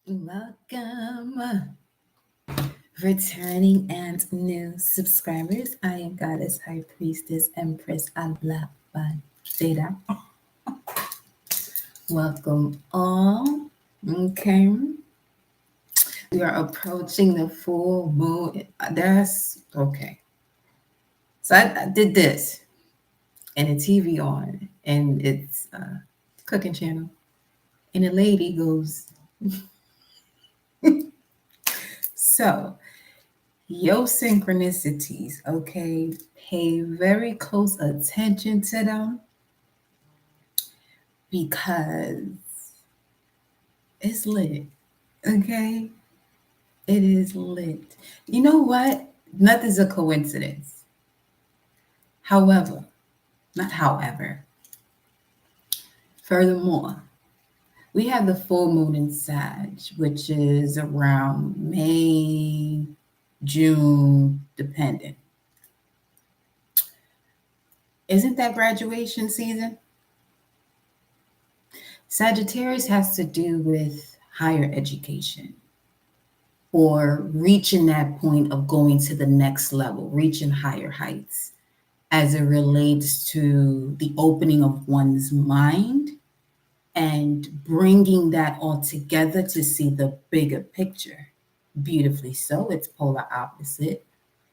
Welcome, returning and new subscribers. I am Goddess High Priestess Empress Abla Bandera. Welcome all. Okay, we are approaching the full moon. That's okay. So I did this, and the TV on, and it's a cooking channel, and the lady goes, "So." Your synchronicities, okay? Pay very close attention to them because it's lit, okay? It is lit. You know what? Nothing's a coincidence. However, not however, furthermore, we have the full moon in Sag, which is around May, June, depending. Isn't that graduation season? Sagittarius has to do with higher education or reaching that point of going to the next level, reaching higher heights as it relates to the opening of one's mind and bringing that all together to see the bigger picture. Beautifully so, it's polar opposite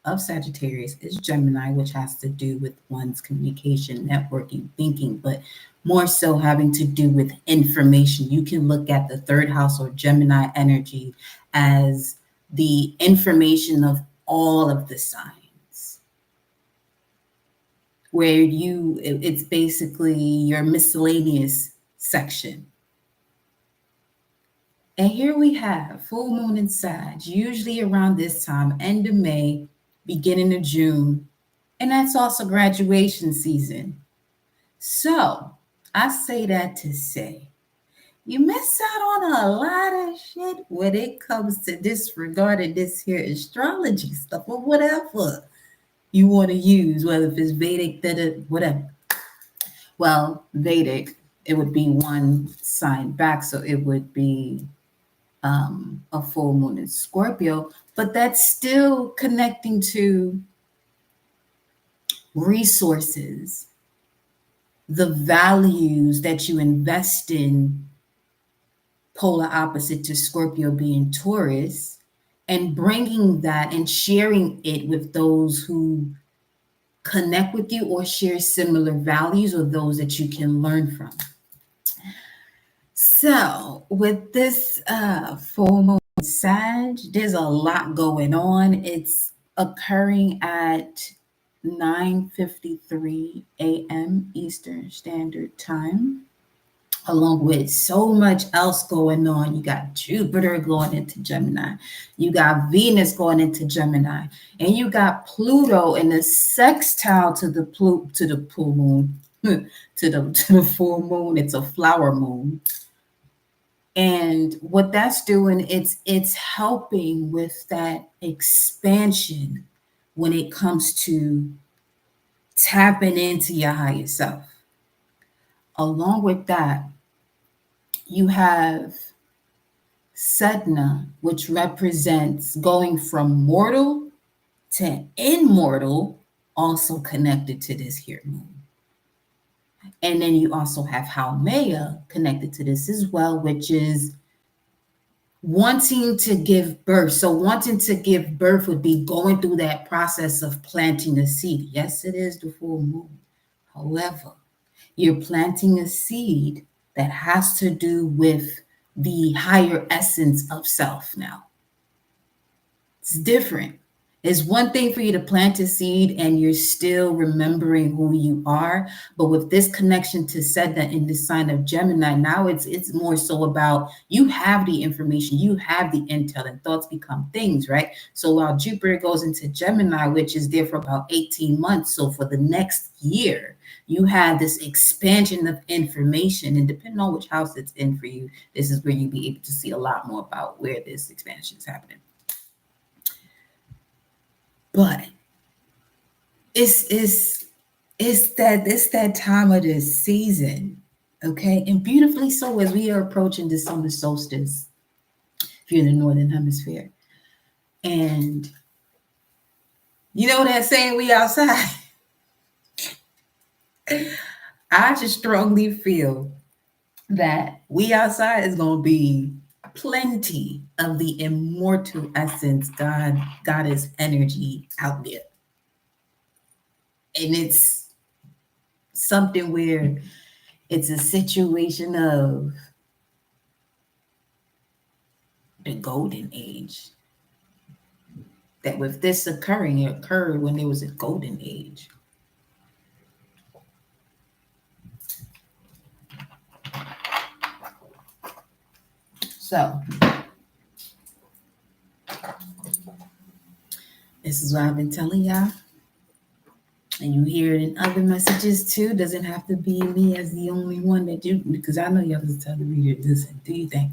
of Sagittarius is Gemini, which has to do with one's communication, networking, thinking, but more so having to do with information. You can look at the third house or Gemini energy as the information of all of the signs, where it's basically your miscellaneous section. And here we have full moon in Sag, usually around this time, end of May, beginning of June, and that's also graduation season. So I say that to say you miss out on a lot of shit when it comes to disregarding this here astrology stuff or whatever you want to use, whether it's Vedic, whatever. Well, Vedic, it would be one sign back, so it would be a full moon in Scorpio, but that's still connecting to resources, the values that you invest in, polar opposite to Scorpio being Taurus, and bringing that and sharing it with those who connect with you or share similar values or those that you can learn from. So, with this full moon Sag, there's a lot going on. It's occurring at 9:53 a.m. Eastern Standard Time, along with so much else going on. You got Jupiter going into Gemini, you got Venus going into Gemini, and you got Pluto in the sextile to the full moon, to the full moon. It's a flower moon. And what that's doing, it's helping with that expansion when it comes to tapping into your higher self. Along with that, you have Sedna, which represents going from mortal to immortal, also connected to this here moon. And then you also have Haumea connected to this as well, which is wanting to give birth. So wanting to give birth would be going through that process of planting a seed. Yes, it is the full moon. However, you're planting a seed that has to do with the higher essence of self now. It's different. It's one thing for you to plant a seed and you're still remembering who you are. But with this connection to Sedna in the sign of Gemini, now it's more so about you have the information, you have the intel, and thoughts become things, right? So while Jupiter goes into Gemini, which is there for about 18 months, so for the next year, you have this expansion of information. And depending on which house it's in for you, this is where you'll be able to see a lot more about where this expansion is happening. But it's that time of the season, okay? And beautifully so, as we are approaching the summer solstice, if you're in the northern hemisphere. And you know that saying, we outside? I just strongly feel that we outside is going to be plenty of the immortal essence, goddess energy out there. And it's something where it's a situation of the golden age. That with this occurring, it occurred when there was a golden age. So this is what I've been telling y'all. And you hear it in other messages too. Doesn't have to be me as the only one that you, because I know y'all just tell the reader, listen, do you think?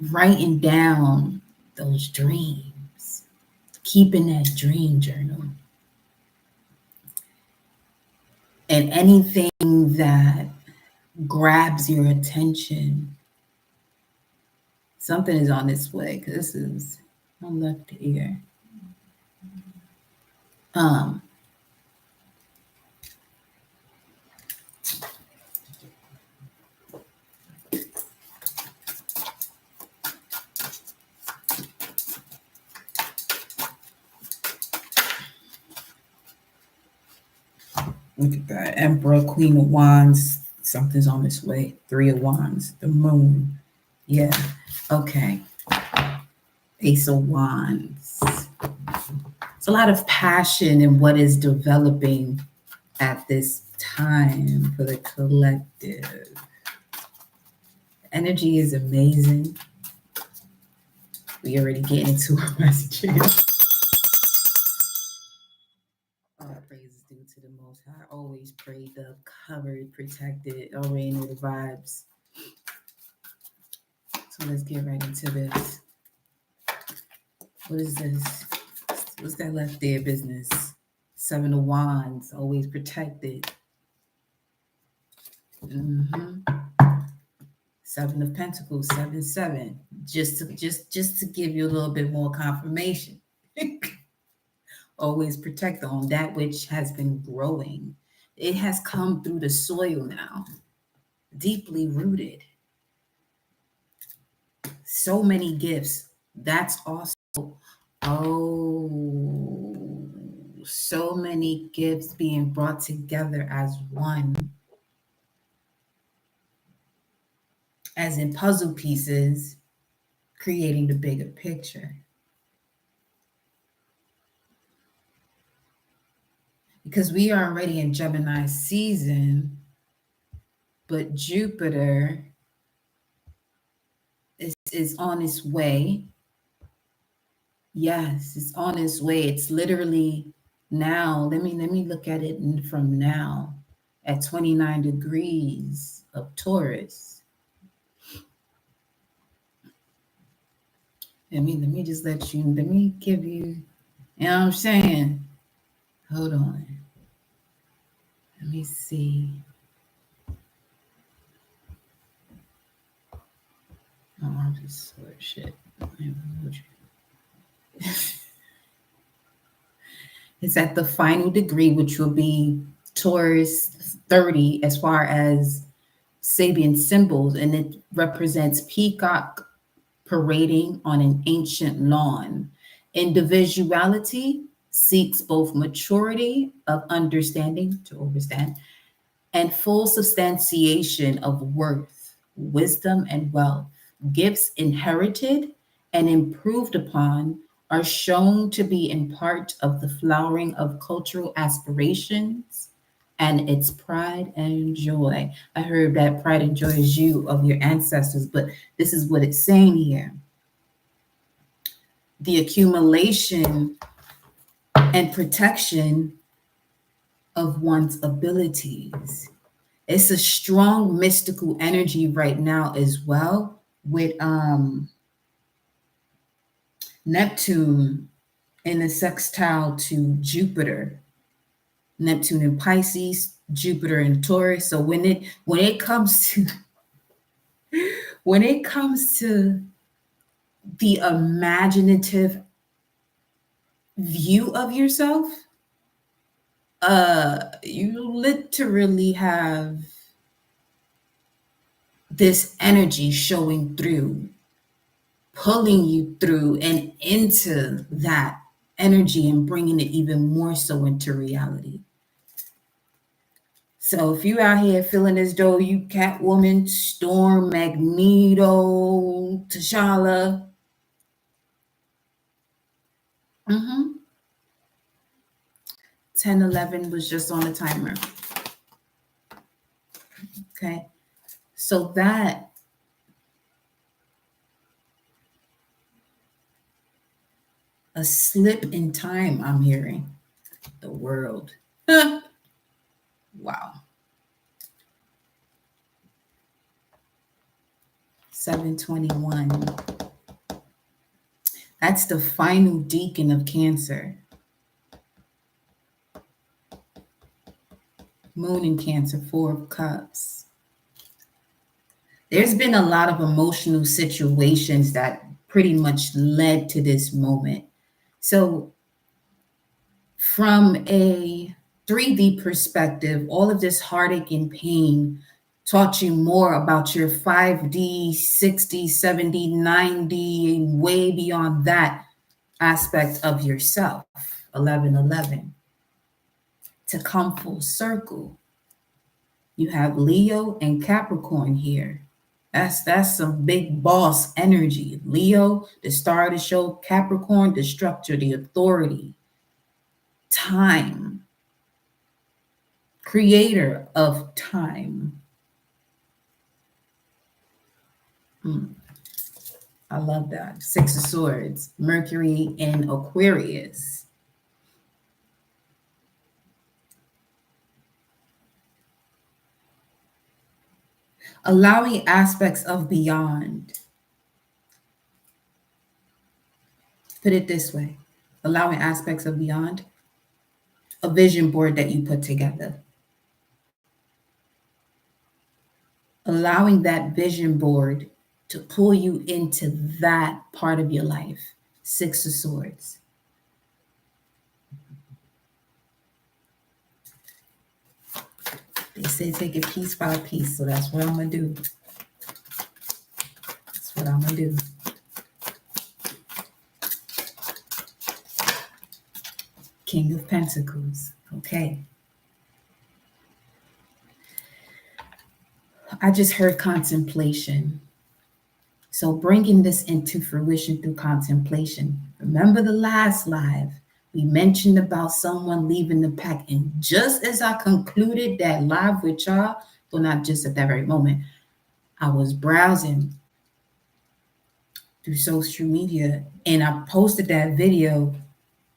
Writing down those dreams, keeping that dream journal. And anything that grabs your attention, something is on its way, because this is my left ear. Look at that. Emperor, Queen of Wands. Something's on its way. Three of Wands. The moon. Yeah. Okay. Ace of Wands. It's a lot of passion in what is developing at this time for the collective. Energy is amazing. We already get into our messages. All praise due to the Most High. Always prayed up, covered, protected. Already know the vibes. So let's get right into this. What is this? What's that left there business? Seven of Wands, always protected. Seven of Pentacles, 7-7. Just to give you a little bit more confirmation. Always protect on that which has been growing. It has come through the soil now, deeply rooted. So many gifts. That's also, so many gifts being brought together as one. As in puzzle pieces, creating the bigger picture. Because we are already in Gemini season, but Jupiter is on its way. Yes, it's on its way. It's literally now. Let me look at it from now at 29 degrees of Taurus. Let me just let me give you, you know what I'm saying? Hold on. Let me see. Oh, I'm just sort of shit. It's at the final degree, which will be Taurus 30 as far as Sabian symbols, and it represents peacock parading on an ancient lawn. Individuality seeks both maturity of understanding to understand and full substantiation of worth, wisdom, and wealth. Gifts inherited and improved upon are shown to be in part of the flowering of cultural aspirations and its pride and joy. I heard that pride and joy is you of your ancestors, but this is what it's saying here. The accumulation and protection of one's abilities. It's a strong mystical energy right now as well with Neptune in a sextile to Jupiter. Neptune in Pisces, Jupiter in Taurus. So when it comes to when it comes to the imaginative view of yourself, you literally have this energy showing through, pulling you through and into that energy and bringing it even more so into reality. So if you out here feeling as though you Catwoman, Storm, Magneto, T'Challa, 1011 was just on the timer. Okay. So that a slip in time, I'm hearing. The world. Wow. 721. That's the final deacon of Cancer. Moon in Cancer, 4 of Cups. There's been a lot of emotional situations that pretty much led to this moment. So from a 3D perspective, all of this heartache and pain taught you more about your 5D, 60, 70, 90, way beyond that aspect of yourself, 1111. To come full circle, you have Leo and Capricorn here. That's some big boss energy. Leo, the star of the show, Capricorn, the structure, the authority, time, creator of time. I love that. 6 of Swords, Mercury in Aquarius. Allowing aspects of beyond. Put it this way. Allowing aspects of beyond. A vision board that you put together. Allowing that vision board to pull you into that part of your life. 6 of Swords. They say take it piece by piece, so that's what I'm going to do. That's what I'm going to do. King of Pentacles. Okay. I just heard contemplation. So bringing this into fruition through contemplation. Remember the last live, we mentioned about someone leaving the pack. And just as I concluded that live with y'all, well, not just at that very moment, I was browsing through social media and I posted that video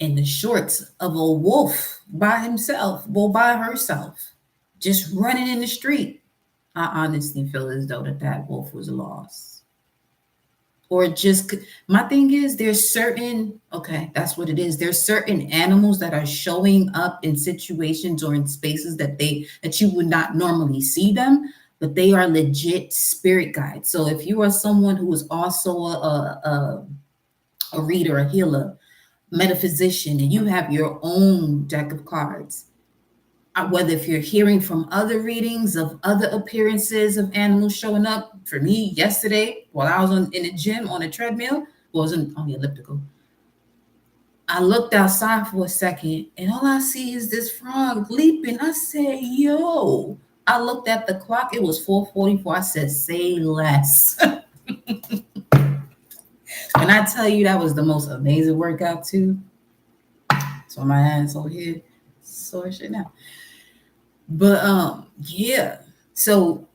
in the shorts of a wolf by himself, well, by herself, just running in the street. I honestly feel as though that wolf was lost. Or just, my thing is there's certain, okay, that's what it is. There's certain animals that are showing up in situations or in spaces that you would not normally see them, but they are legit spirit guides. So if you are someone who is also a reader, a healer, metaphysician, and you have your own deck of cards, whether if you're hearing from other readings of other appearances of animals showing up. For me, yesterday, while I was in the gym on a treadmill, wasn't on the elliptical, I looked outside for a second and all I see is this frog leaping. I said, yo, I looked at the clock. It was 4:44. I said, say less. When I tell you that was the most amazing workout too. So my hands over here, sore shit now. But yeah, so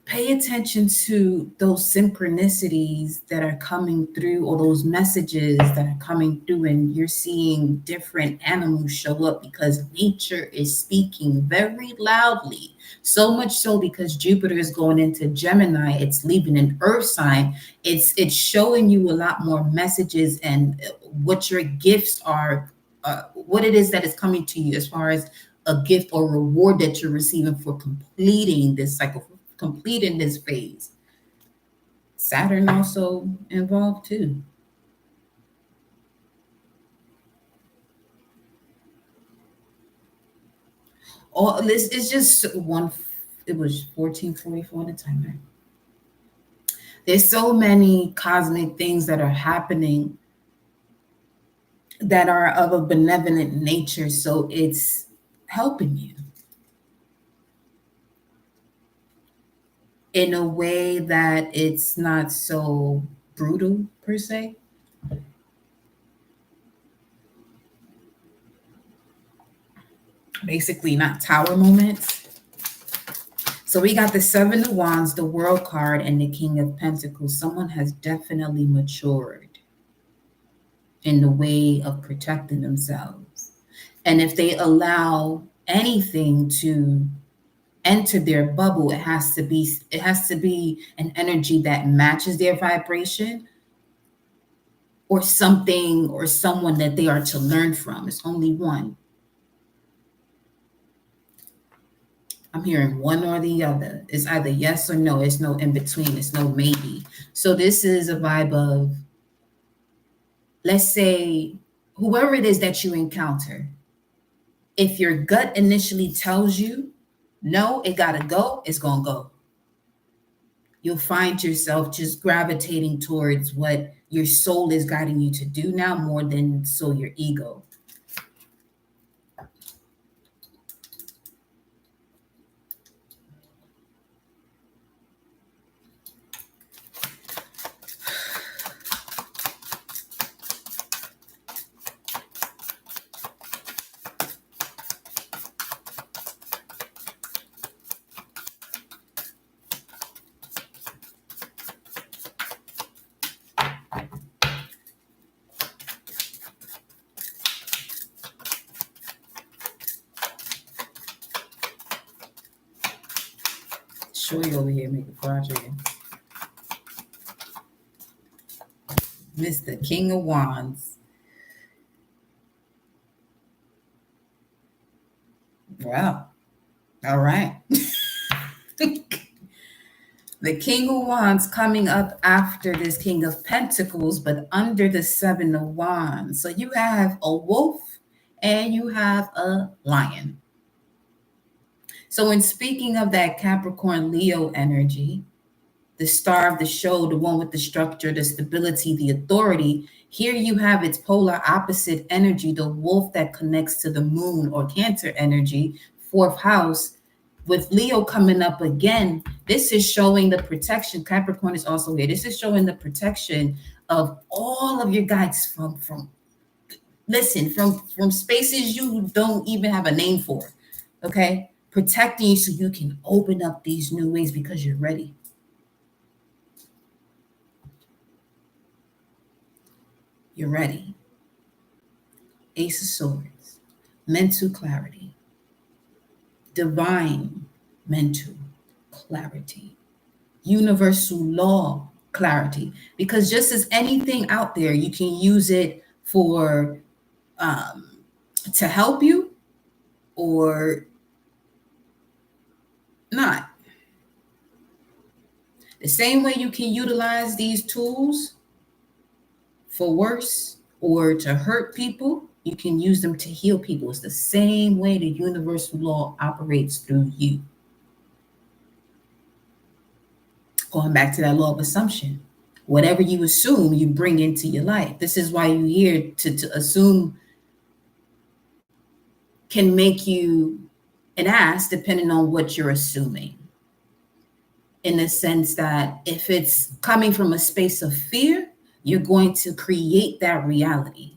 pay attention to those synchronicities that are coming through, or those messages that are coming through, and you're seeing different animals show up because nature is speaking very loudly. So much so because Jupiter is going into Gemini, it's leaving an earth sign. It's showing you a lot more messages and what your gifts are, what it is that is coming to you as far as a gift or reward that you're receiving for completing this cycle, completing this phase. Saturn also involved too. All this is just one. It was 1444 at the time. Right? There's so many cosmic things that are happening that are of a benevolent nature. So it's helping you in a way that it's not so brutal per se. Basically, not tower moments. So we got the Seven of Wands, the World card, and the King of Pentacles. Someone has definitely matured in the way of protecting themselves. And if they allow anything to enter their bubble, it has to be an energy that matches their vibration, or something or someone that they are to learn from. It's only one. I'm hearing one or the other. It's either yes or no. It's no in between. It's no maybe. So this is a vibe of, let's say, whoever it is that you encounter, if your gut initially tells you no, it gotta go, it's gonna go. You'll find yourself just gravitating towards what your soul is guiding you to do now, more than so your ego. Showy over here making project. Mr. King of Wands. Wow. All right. The King of Wands coming up after this King of Pentacles, but under the Seven of Wands. So you have a wolf and you have a lion. So, in speaking of that Capricorn Leo energy, the star of the show, the one with the structure, the stability, the authority, here you have its polar opposite energy, the wolf that connects to the moon or Cancer energy, fourth house. With Leo coming up again, this is showing the protection. Capricorn is also here. This is showing the protection of all of your guides from listen, from spaces you don't even have a name for. Okay? Protecting you so you can open up these new ways because you're ready. You're ready. Ace of Swords, mental clarity, divine mental clarity, universal law clarity. Because just as anything out there, you can use it for to help you or not. The same way you can utilize these tools for worse or to hurt people, you can use them to heal people. It's the same way the universal law operates through you. Going back to that law of assumption, whatever you assume, you bring into your life. This is why you're here to assume can make you an ass depending on what you're assuming. In the sense that if it's coming from a space of fear, you're going to create that reality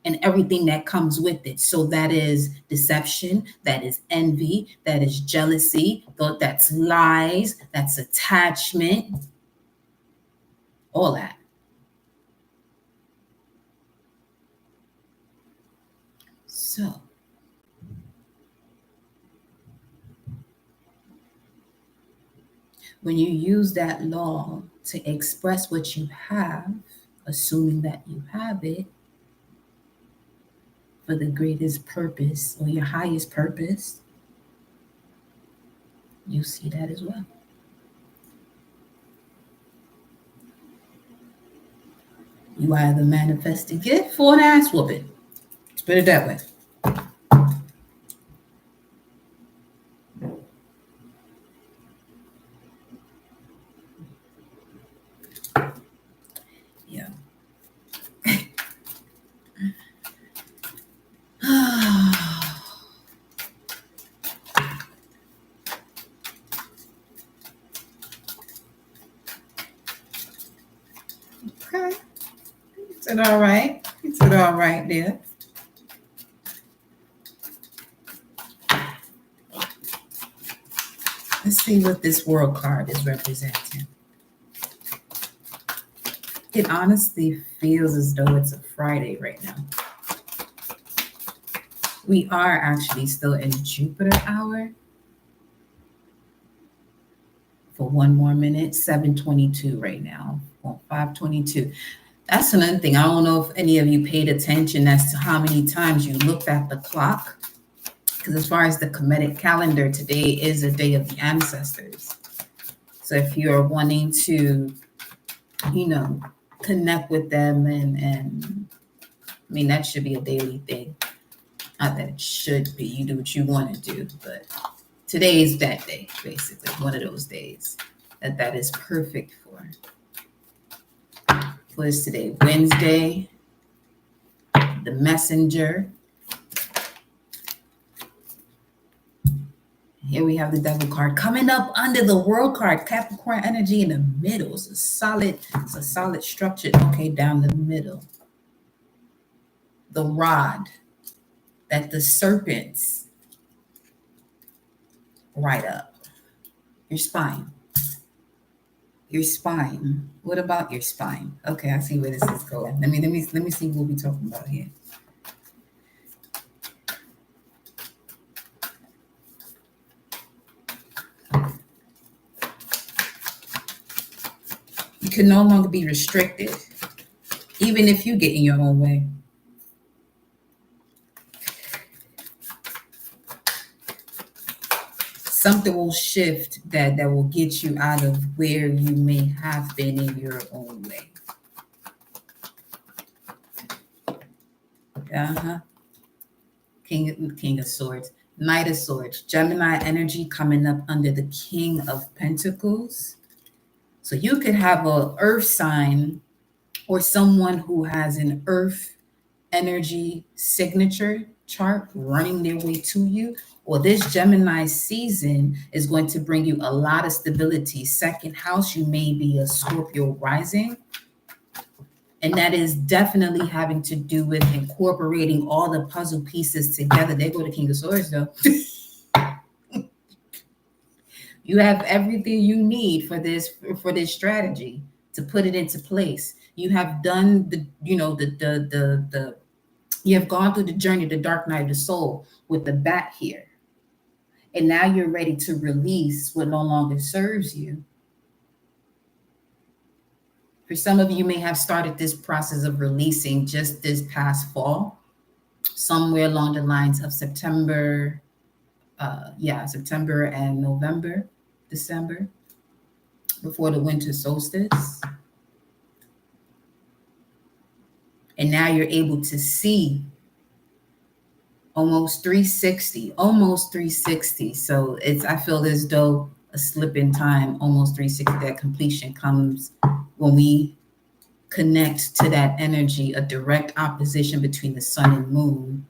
and everything that comes with it. So that is deception, that is envy, that is jealousy, that's lies, that's attachment, all that. So when you use that law to express what you have, assuming that you have it for the greatest purpose or your highest purpose, you see that as well. You either manifest a gift or an ass whooping. Let's put it that way. Yeah. Okay. You did all right. You did all right there. Let's see what this world card is representing. It honestly feels as though it's a Friday right now. We are actually still in Jupiter hour for one more minute, 7:22 right now, or 5:22. That's another thing. I don't know if any of you paid attention as to how many times you looked at the clock. Because as far as the Kemetic calendar, today is a day of the ancestors. So if you're wanting to, connect with them and I mean, that should be a daily thing. Not that it should be. You do what you want to do, but today is that day, basically. One of those days that is perfect for. What is today? Wednesday. The Messenger. Here we have the Devil card coming up under the World card. Capricorn energy in the middle. It's a solid structure. Okay, down the middle. The rod that the serpents right up. Your spine. Your spine. What about your spine? Okay, I see where this is going. Let me see what we're talking about here. You can no longer be restricted, even if you get in your own way. Something will shift that will get you out of where you may have been in your own way. King of Swords, Knight of Swords, Gemini energy coming up under the King of Pentacles. So you could have a earth sign or someone who has an earth energy signature chart running their way to you, or this Gemini season is going to bring you a lot of stability. Second house, you may be a Scorpio rising. And that is definitely having to do with incorporating all the puzzle pieces together. There go the King of Swords, though. You have everything you need for this strategy to put it into place. You have done you have gone through the journey, the dark night of the soul with the bat here. And now you're ready to release what no longer serves you. For some of you may have started this process of releasing just this past fall, somewhere along the lines of September and November, December, before the winter solstice. And now you're able to see almost 360. So I feel as though a slip in time, almost 360, that completion comes when we connect to that energy, a direct opposition between the sun and moon,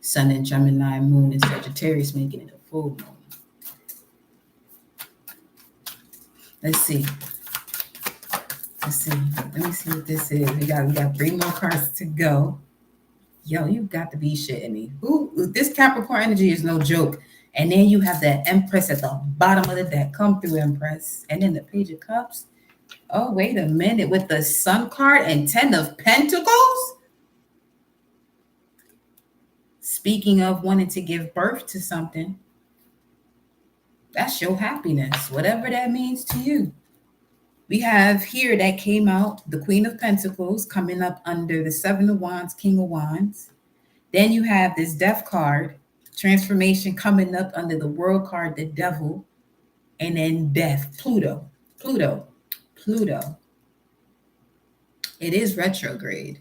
sun in Gemini, moon in Sagittarius, making it a full moon. Let's see. Let me see what this is. We got 3 more cards to go. Yo, you got to be shitting me. This Capricorn energy is no joke. And then you have that Empress at the bottom of the deck. Come through, Empress. And then the Page of Cups. Oh, wait a minute. With the Sun card and 10 of Pentacles. Speaking of wanting to give birth to something, that's your happiness, whatever that means to you. We have here that came out, the Queen of Pentacles coming up under the 7 of Wands, King of Wands. Then you have this Death card, transformation coming up under the World card, the Devil. And then Death, Pluto. It is retrograde.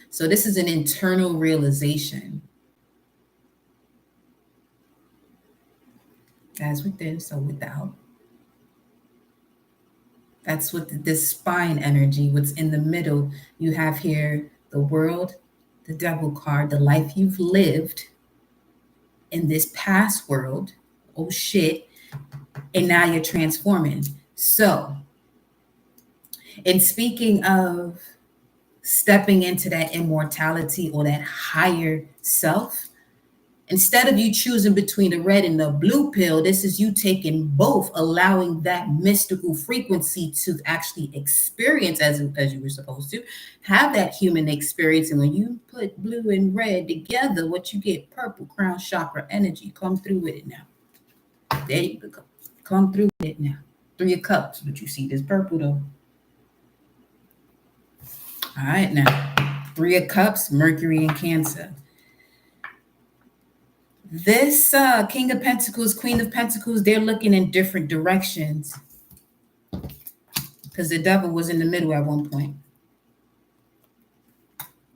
So this is an internal realization. As within, so without. That's what this spine energy, what's in the middle. You have here the world, the devil card, the life you've lived in this past world. Oh shit. And now you're transforming. So, in speaking of stepping into that immortality or that higher self, instead of you choosing between the red and the blue pill, this is you taking both, allowing that mystical frequency to actually experience as you were supposed to, have that human experience. And when you put blue and red together, what you get, purple crown chakra energy. Come through with it now. There you go. Come through with it now. 3 of Cups, but you see this purple though. All right, now 3 of Cups, Mercury and Cancer. This King of Pentacles, Queen of Pentacles, they're looking in different directions because the devil was in the middle at one point.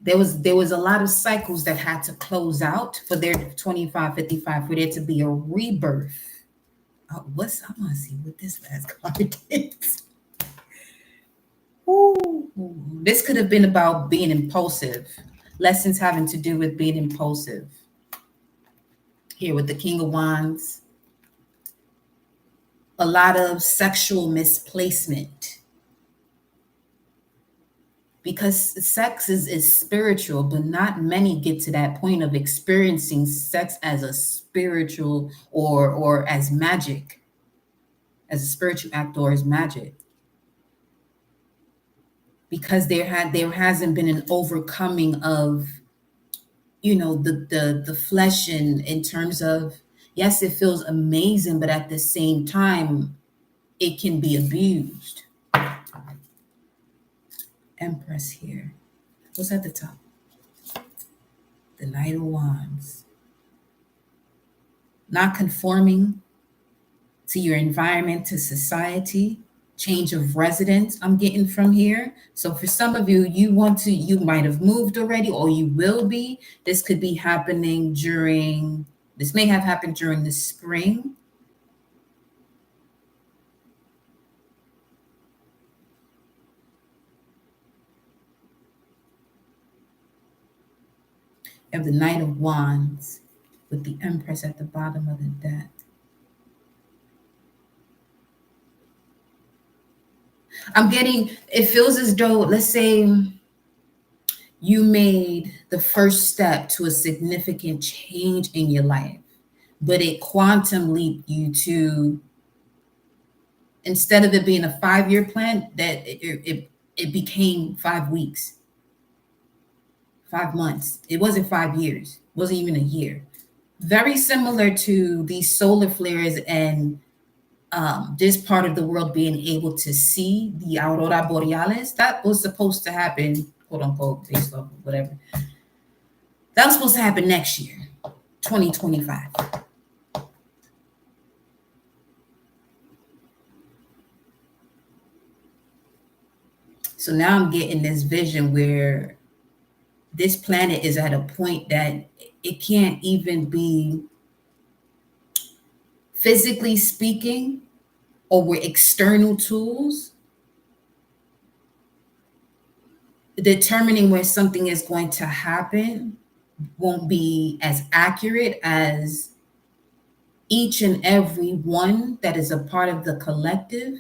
There was a lot of cycles that had to close out for their 25-55 for there to be a rebirth. I want to see what this last card is. Ooh, this could have been about being impulsive. Lessons having to do with being impulsive. Here with the King of Wands. A lot of sexual misplacement. Because sex is spiritual, but not many get to that point of experiencing sex as a spiritual or as magic, as a spiritual act or as magic. Because there hasn't been an overcoming of, you know, the flesh in terms of, yes, it feels amazing, but at the same time, it can be abused. Empress here. What's at the top? The Knight of Wands. Not conforming to your environment, to society. Change of residence I'm getting from here. So for some of you, you might have moved already or you will be. This could be happening this may have happened during the spring. Of the Knight of Wands with the Empress at the bottom of the deck. I'm getting, it feels as though, let's say you made the first step to a significant change in your life, but it quantum leaped you to, instead of it being a 5-year plan, that it became 5 weeks, 5 months. It wasn't 5 years. It wasn't even a year. Very similar to these solar flares and this part of the world being able to see the aurora borealis. That was supposed to happen, quote unquote, based off of whatever. That was supposed to happen next year, 2025. So now I'm getting this vision where this planet is at a point that it can't even be, physically speaking, or with external tools, determining where something is going to happen won't be as accurate as each and every one that is a part of the collective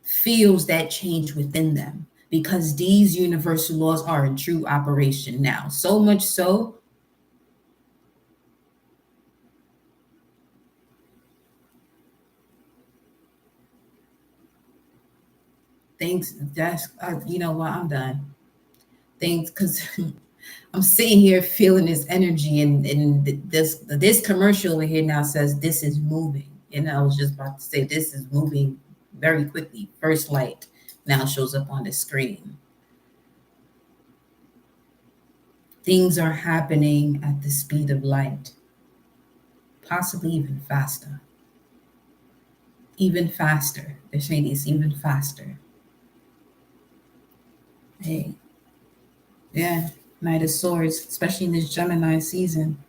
feels that change within them, because these universal laws are in true operation now. So much so, things that's, you know what, I'm done. Things, because I'm sitting here feeling this energy, and this commercial over here now says this is moving. And I was just about to say this is moving very quickly. First light now shows up on the screen. Things are happening at the speed of light, possibly even faster. Even faster. They're saying it's even faster. Hey, yeah, Knight of Swords, especially in this Gemini season.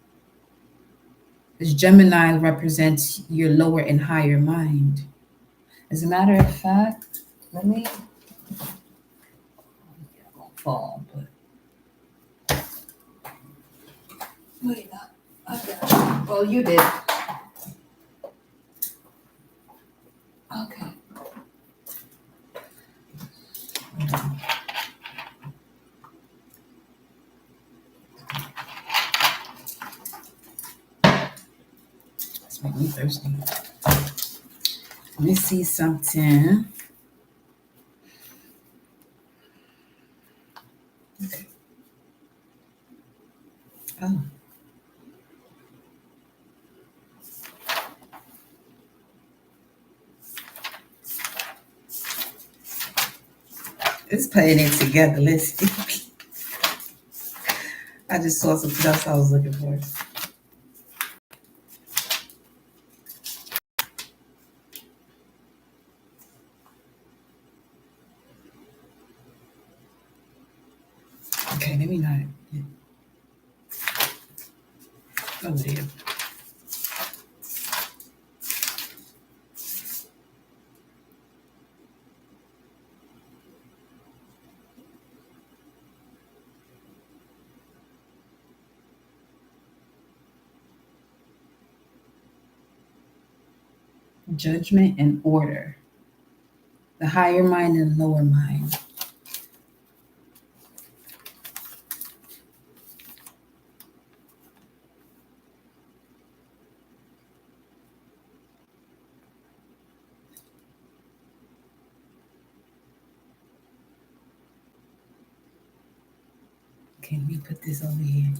This Gemini represents your lower and higher mind. As a matter of fact, let me fall, but wait, okay. Well, you did. Okay. That's making me thirsty. Let me see something. Okay. Oh. It's putting it together. Let's see. I just saw something else I was looking for. Okay, let me not. Oh, dear. Judgment and order. The higher mind and lower mind. Okay, let me put this over here.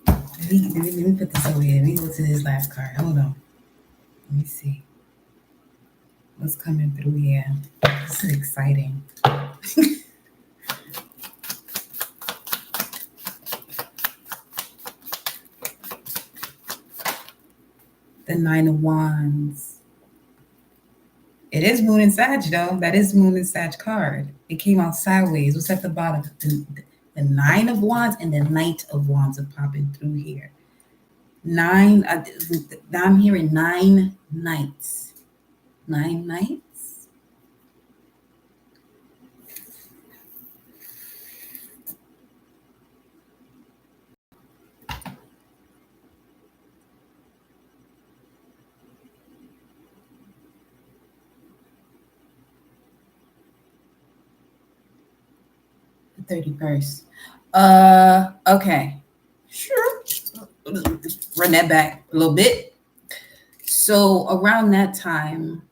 Let me put this over here. Let me go to this last card. Hold on. Let me see. What's coming through here? This is exciting. The Nine of Wands. It is Moon and Sag, though. That is Moon and Sag card. It came out sideways. What's at the bottom? The Nine of Wands and the Knight of Wands are popping through here. I'm hearing 9 knights. 9 knights? The 31st. Okay. Sure. Run that back a little bit. So around that time,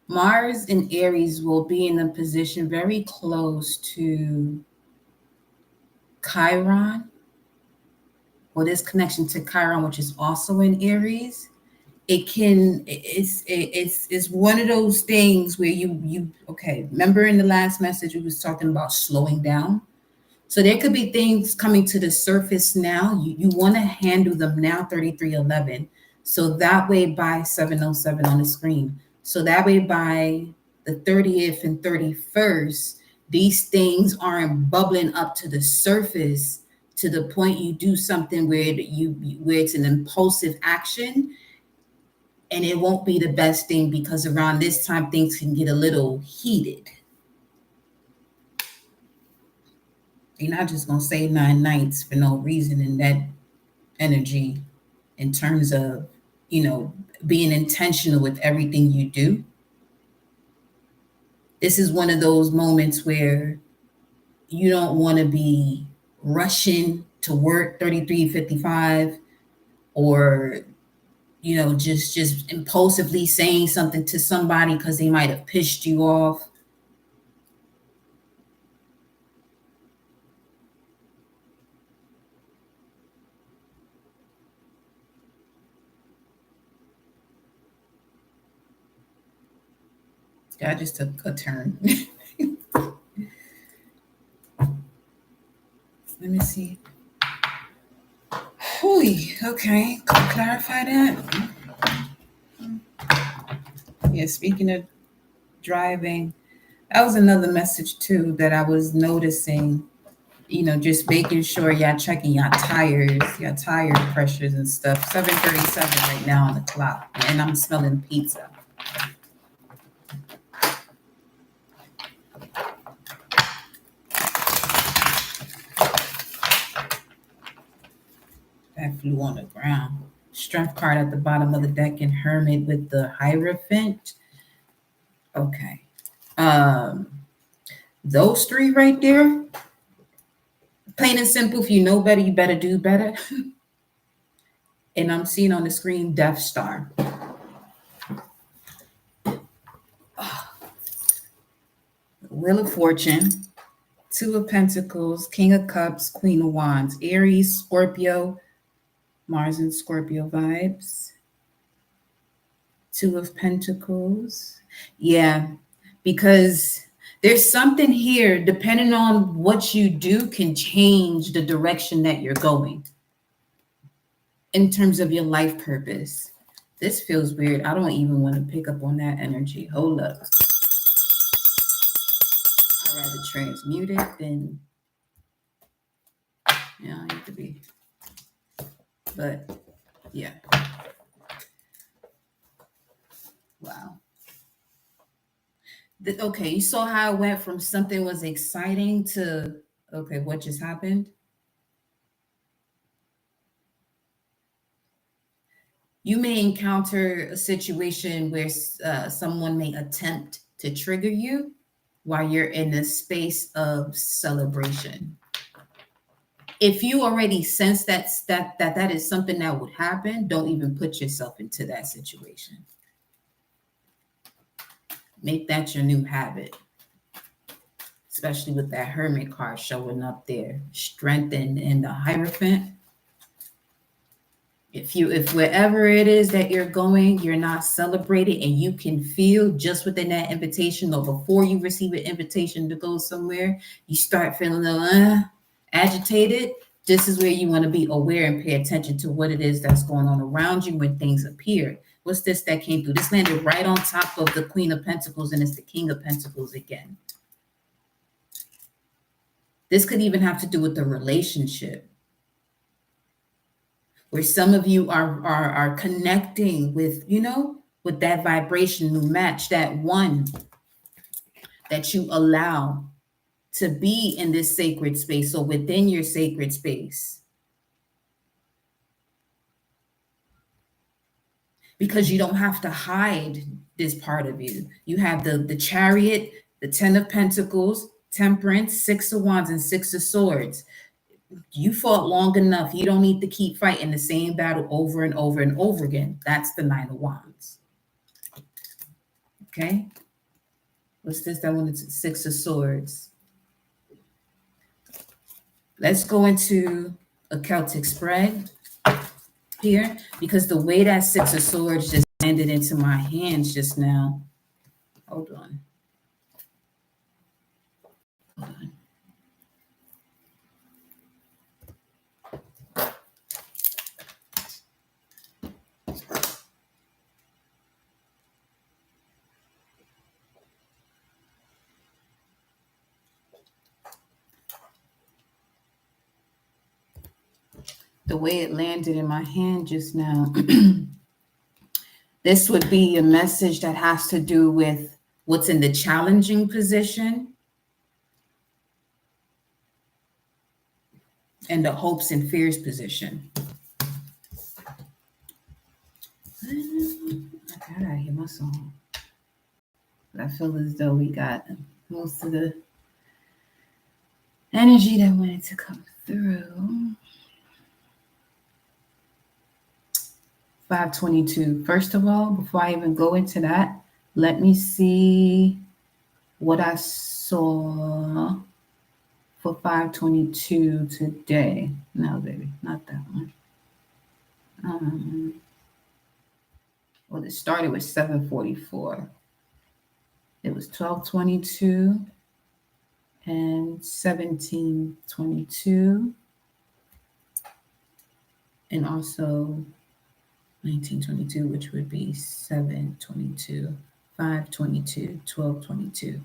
Mars in Aries will be in a position very close to Chiron, or this connection to Chiron, which is also in Aries. It's one of those things where you okay. Remember in the last message we was talking about slowing down. So there could be things coming to the surface now. You want to handle them now, 3311. So that way by 707 on the screen. So that way by the 30th and 31st, these things aren't bubbling up to the surface to the point you do something where it's an impulsive action, and it won't be the best thing because around this time things can get a little heated. You're not just going to say 9 nights for no reason in that energy in terms of, being intentional with everything you do. This is one of those moments where you don't want to be rushing to work 33:55 or, just impulsively saying something to somebody because they might have pissed you off. That just took a turn. Let me see. Okay, clarify that. Yeah, speaking of driving, That was another message too that I was noticing. Just making sure y'all checking your tires, your tire pressures and stuff. 7:37 right now on the clock, and I'm smelling pizza. That flew on the ground. Strength card at the bottom of the deck and Hermit with the Hierophant. Okay. Those three right there, plain and simple, if you know better, you better do better. And I'm seeing on the screen Death Star. Wheel of Fortune, Two of Pentacles, King of Cups, Queen of Wands, Aries, Scorpio, Mars and Scorpio vibes. Two of Pentacles. Yeah, because there's something here, depending on what you do, can change the direction that you're going in terms of your life purpose. This feels weird. I don't even want to pick up on that energy. Hold up. I'd rather transmute it than, yeah, I need to be, but yeah. Wow. Okay, you saw how it went from something was exciting to, okay, what just happened? You may encounter a situation where someone may attempt to trigger you while you're in a space of celebration. If you already sense that is something that would happen, don't even put yourself into that situation. Make that your new habit, especially with that Hermit card showing up there, strengthened in the Hierophant. If wherever it is that you're going, you're not celebrating, and you can feel just within that invitation or before you receive an invitation to go somewhere, you start feeling a little agitated. This is where you want to be aware and pay attention to what it is that's going on around you when things appear. What's this that came through? This landed right on top of the Queen of Pentacles, and it's the King of Pentacles again. This could even have to do with the relationship, where some of you are connecting with, with that vibration to match that one that you allow to be in this sacred space or within your sacred space. Because you don't have to hide this part of you. You have the Chariot, the Ten of Pentacles, Temperance, Six of Wands, and Six of Swords. You fought long enough. You don't need to keep fighting the same battle over and over and over again. That's the Nine of Wands. Okay. What's this? That one is Six of Swords. Let's go into a Celtic spread here, because the way that Six of Swords just landed into my hands just now. Hold on. Hold on. The way it landed in my hand just now, this would be a message that has to do with what's in the challenging position and the hopes and fears position. I gotta hear my song. I feel as though we got most of the energy that wanted to come through. 522. First of all, before I even go into that, let me see what I saw for 522 today. No, baby, not that one. Well, it started with 744. It was 1222 and 1722. And also 1922, which would be 722, 522, 1222.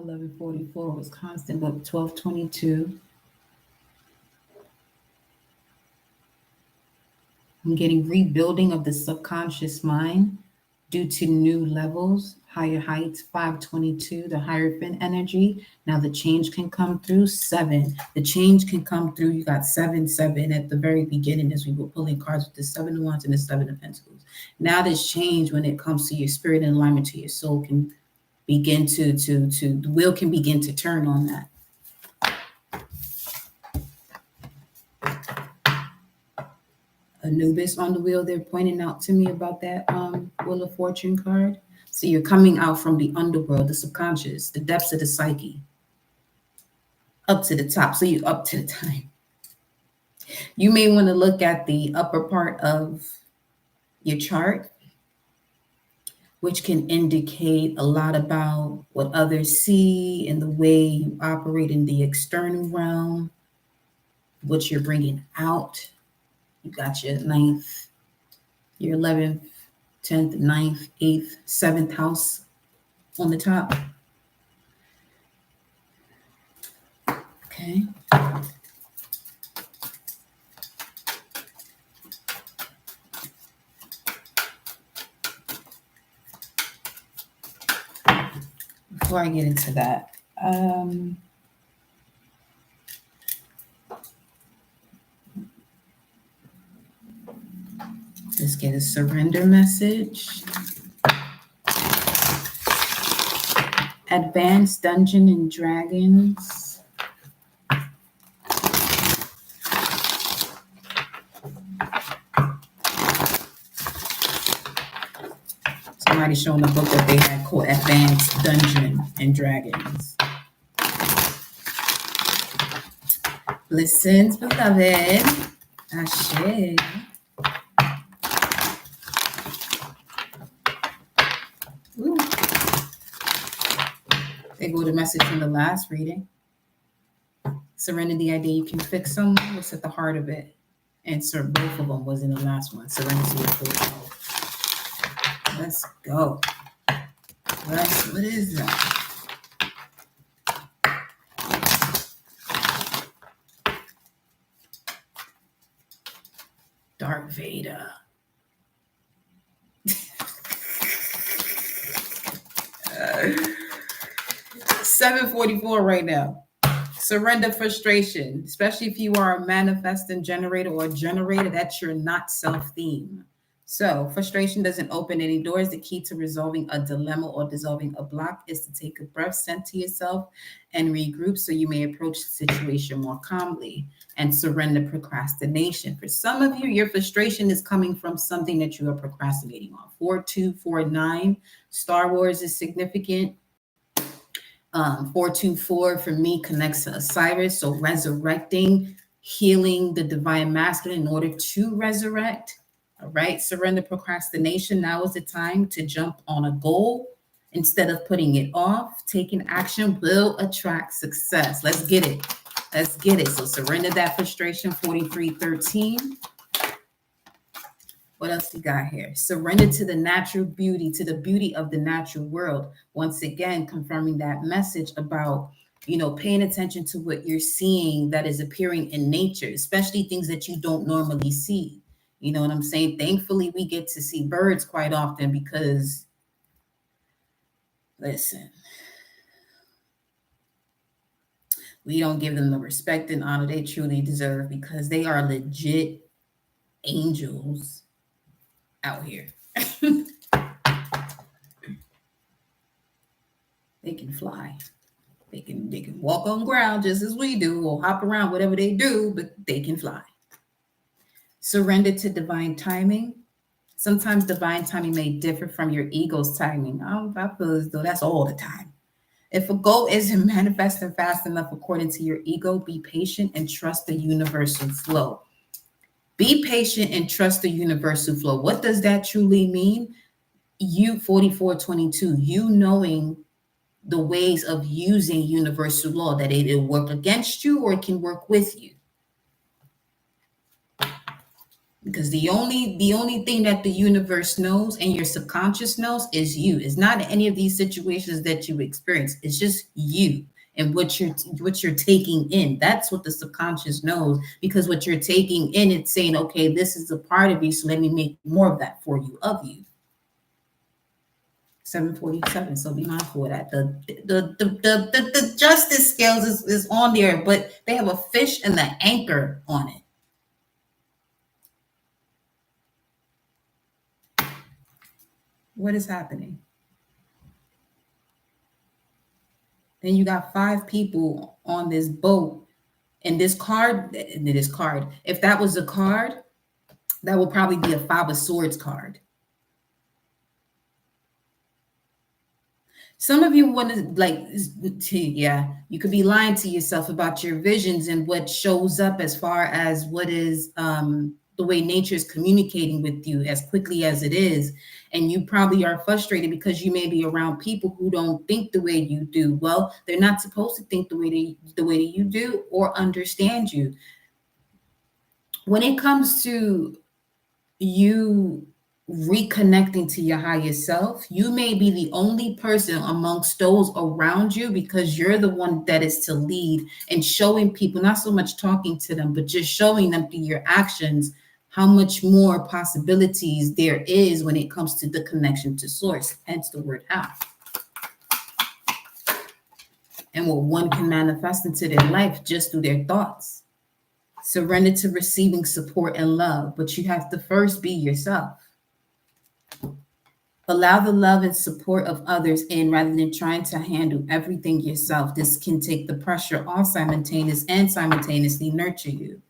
1144 was constant, but 1222. I'm getting rebuilding of the subconscious mind due to new levels, higher heights, 522, the Hierophant energy. Now the change can come through 7. The change can come through. You got 7 at the very beginning as we were pulling cards with the 7 of Wands and the 7 of Pentacles. Now this change when it comes to your spirit and alignment to your soul can begin the wheel can begin to turn on that. Anubis on the wheel, they're pointing out to me about that Wheel of Fortune card. So you're coming out from the underworld, the subconscious, the depths of the psyche, up to the top. So you're up to the time. You may want to look at the upper part of your chart, which can indicate a lot about what others see and the way you operate in the external realm, what you're bringing out. You got your 9th, your 11th, 10th, 9th, 8th, 7th house on the top. Okay. Before I get into that, let's get a surrender message. Advanced Dungeons and Dragons. Somebody showing the book that they had called Advanced Dungeons and Dragons. Blessings, beloved. Ashe. Ooh. They go to message from the last reading. Surrender the idea you can fix someone. What's at the heart of it? Answer both of them was in the last one. Surrender to your full. Let's go. What is that? Darth Vader. 744 right now. Surrender frustration, especially if you are a manifesting generator or a generator, that's your not self theme. So frustration doesn't open any doors. The key to resolving a dilemma or dissolving a block is to take a breath, center yourself, and regroup so you may approach the situation more calmly and surrender procrastination. For some of you, your frustration is coming from something that you are procrastinating on. 4249, Star Wars is significant. 424 for me connects to Osiris. So resurrecting, healing the divine masculine in order to resurrect. All right, surrender procrastination. Now is the time to jump on a goal instead of putting it off. Taking action will attract success. Let's get it. Let's get it. So surrender that frustration. 4313. What else we got here? Surrender to the natural beauty, to the beauty of the natural world. Once again, confirming that message about, paying attention to what you're seeing that is appearing in nature, especially things that you don't normally see. You know what I'm saying? Thankfully, we get to see birds quite often because, listen, we don't give them the respect and honor they truly deserve because they are legit angels out here. They can fly. They can walk on ground just as we do or hop around, whatever they do, but they can fly. Surrender to divine timing. Sometimes divine timing may differ from your ego's timing. I feel as though that's all the time. If a goal isn't manifesting fast enough according to your ego, be patient and trust the universal flow. Be patient and trust the universal flow. What does that truly mean? You, 4422, you knowing the ways of using universal law, that it'll work against you or it can work with you. Because the only thing that the universe knows and your subconscious knows is you. It's not any of these situations that you experience. It's just you and what you're taking in. That's what the subconscious knows, because what you're taking in, it's saying, okay, this is a part of you, so let me make more of that for you, of you. 747. So be mindful of that. The justice scales is on there, but they have a fish and the anchor on it. What is happening? Then you got 5 people on this boat, and this card, if that was a card, that would probably be a 5 of swords card. Some of you want to, like, yeah, you could be lying to yourself about your visions and what shows up as far as what is the way nature is communicating with you as quickly as it is. And you probably are frustrated because you may be around people who don't think the way you do. Well, they're not supposed to think the way that you do or understand you. When it comes to you reconnecting to your higher self, you may be the only person amongst those around you, because you're the one that is to lead and showing people, not so much talking to them, but just showing them through your actions how much more possibilities there is when it comes to the connection to source, hence the word how. And what one can manifest into their life just through their thoughts. Surrender to receiving support and love, but you have to first be yourself. Allow the love and support of others in rather than trying to handle everything yourself. This can take the pressure off simultaneously nurture you.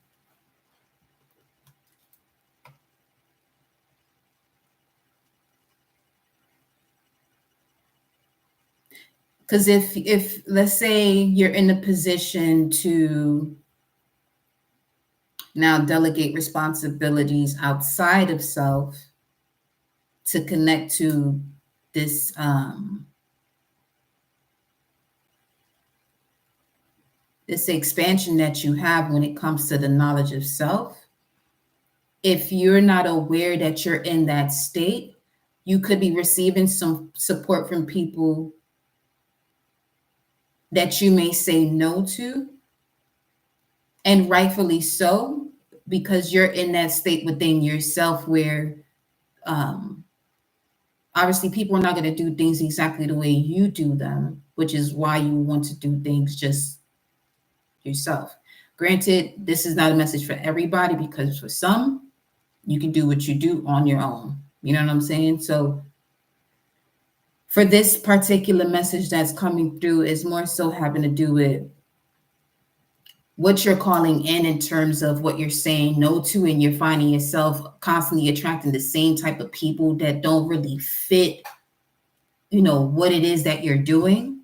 Because if let's say you're in a position to now delegate responsibilities outside of self to connect to this this expansion that you have when it comes to the knowledge of self, if you're not aware that you're in that state, you could be receiving some support from people that you may say no to, and rightfully so, because you're in that state within yourself where obviously people are not going to do things exactly the way you do them, which is why you want to do things just yourself. Granted, this is not a message for everybody, because for some, you can do what you do on your own. You know what I'm saying? So for this particular message that's coming through is more so having to do with what you're calling in terms of what you're saying no to, and you're finding yourself constantly attracting the same type of people that don't really fit, what it is that you're doing.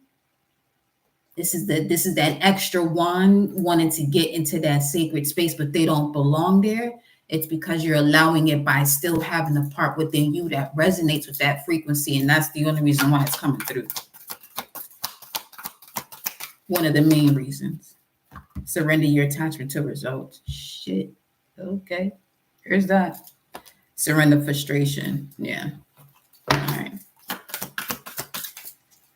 This is that extra one wanting to get into that sacred space, but they don't belong there. It's because you're allowing it by still having a part within you that resonates with that frequency, and that's the only reason why it's coming through. One of the main reasons. Surrender your attachment to results. Shit. Okay. Here's that. Surrender frustration. Yeah. All right.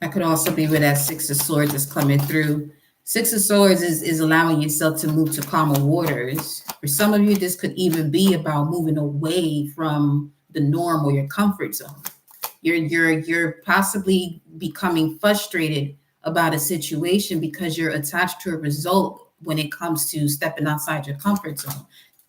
That could also be where that 6 of Swords is coming through. 6 of Swords is allowing yourself to move to calmer waters. For some of you, this could even be about moving away from the norm or your comfort zone. You're possibly becoming frustrated about a situation because you're attached to a result when it comes to stepping outside your comfort zone.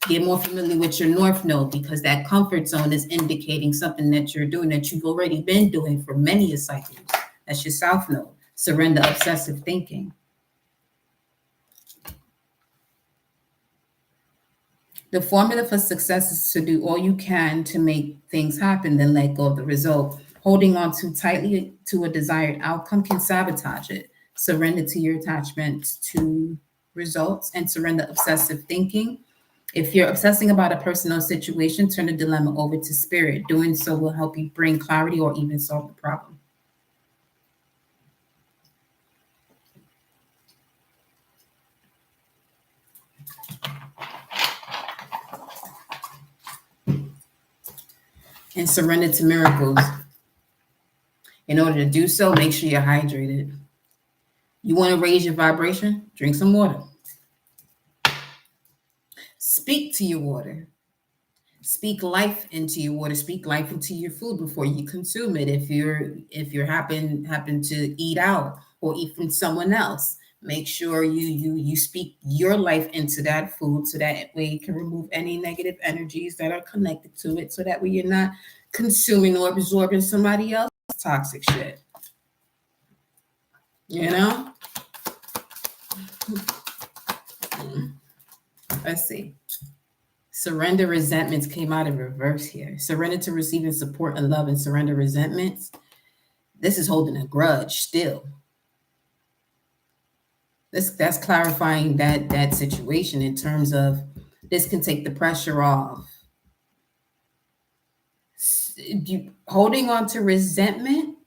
Get more familiar with your North Node, because that comfort zone is indicating something that you're doing that you've already been doing for many cycles. That's your South Node. Surrender obsessive thinking. The formula for success is to do all you can to make things happen, then let go of the result. Holding on too tightly to a desired outcome can sabotage it. Surrender to your attachment to results and surrender obsessive thinking. If you're obsessing about a personal situation, turn the dilemma over to spirit. Doing so will help you bring clarity or even solve the problem. and surrender to miracles. In order to do so, make sure you're hydrated. You want to raise your vibration? Drink some water. Speak to your water. Speak life into your water. Speak life into your food before you consume it. If you're happen to eat out or eat from someone else, make sure you speak your life into that food, so that way you can remove any negative energies that are connected to it, so that way you're not consuming or absorbing somebody else's toxic shit. You know? Let's see. Surrender resentments came out in reverse here. Surrender to receiving support and love, and surrender resentments. This is holding a grudge still. That's clarifying that situation in terms of this can take the pressure off. Holding on to resentment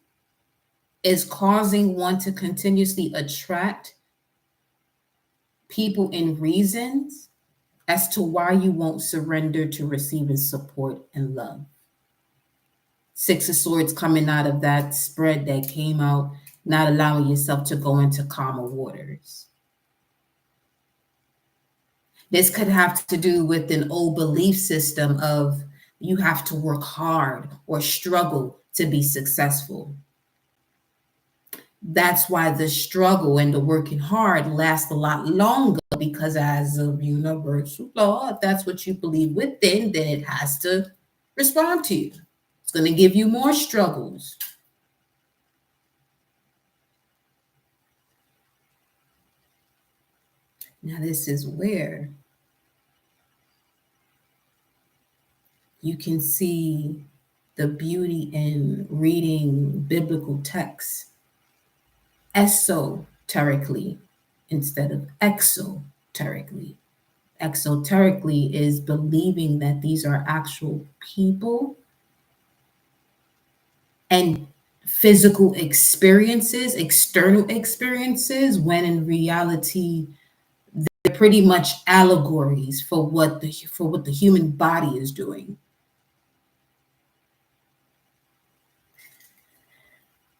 is causing one to continuously attract people and reasons as to why you won't surrender to receiving support and love. Six of Swords coming out of that spread that came out, not allowing yourself to go into calmer waters. This could have to do with an old belief system of you have to work hard or struggle to be successful. That's why the struggle and the working hard lasts a lot longer, because as a universal law, if that's what you believe within, then it has to respond to you. It's going to give you more struggles. Now, this is where you can see the beauty in reading biblical texts esoterically instead of exoterically. Exoterically is believing that these are actual people and physical experiences, external experiences, when in reality they're pretty much allegories for what the human body is doing.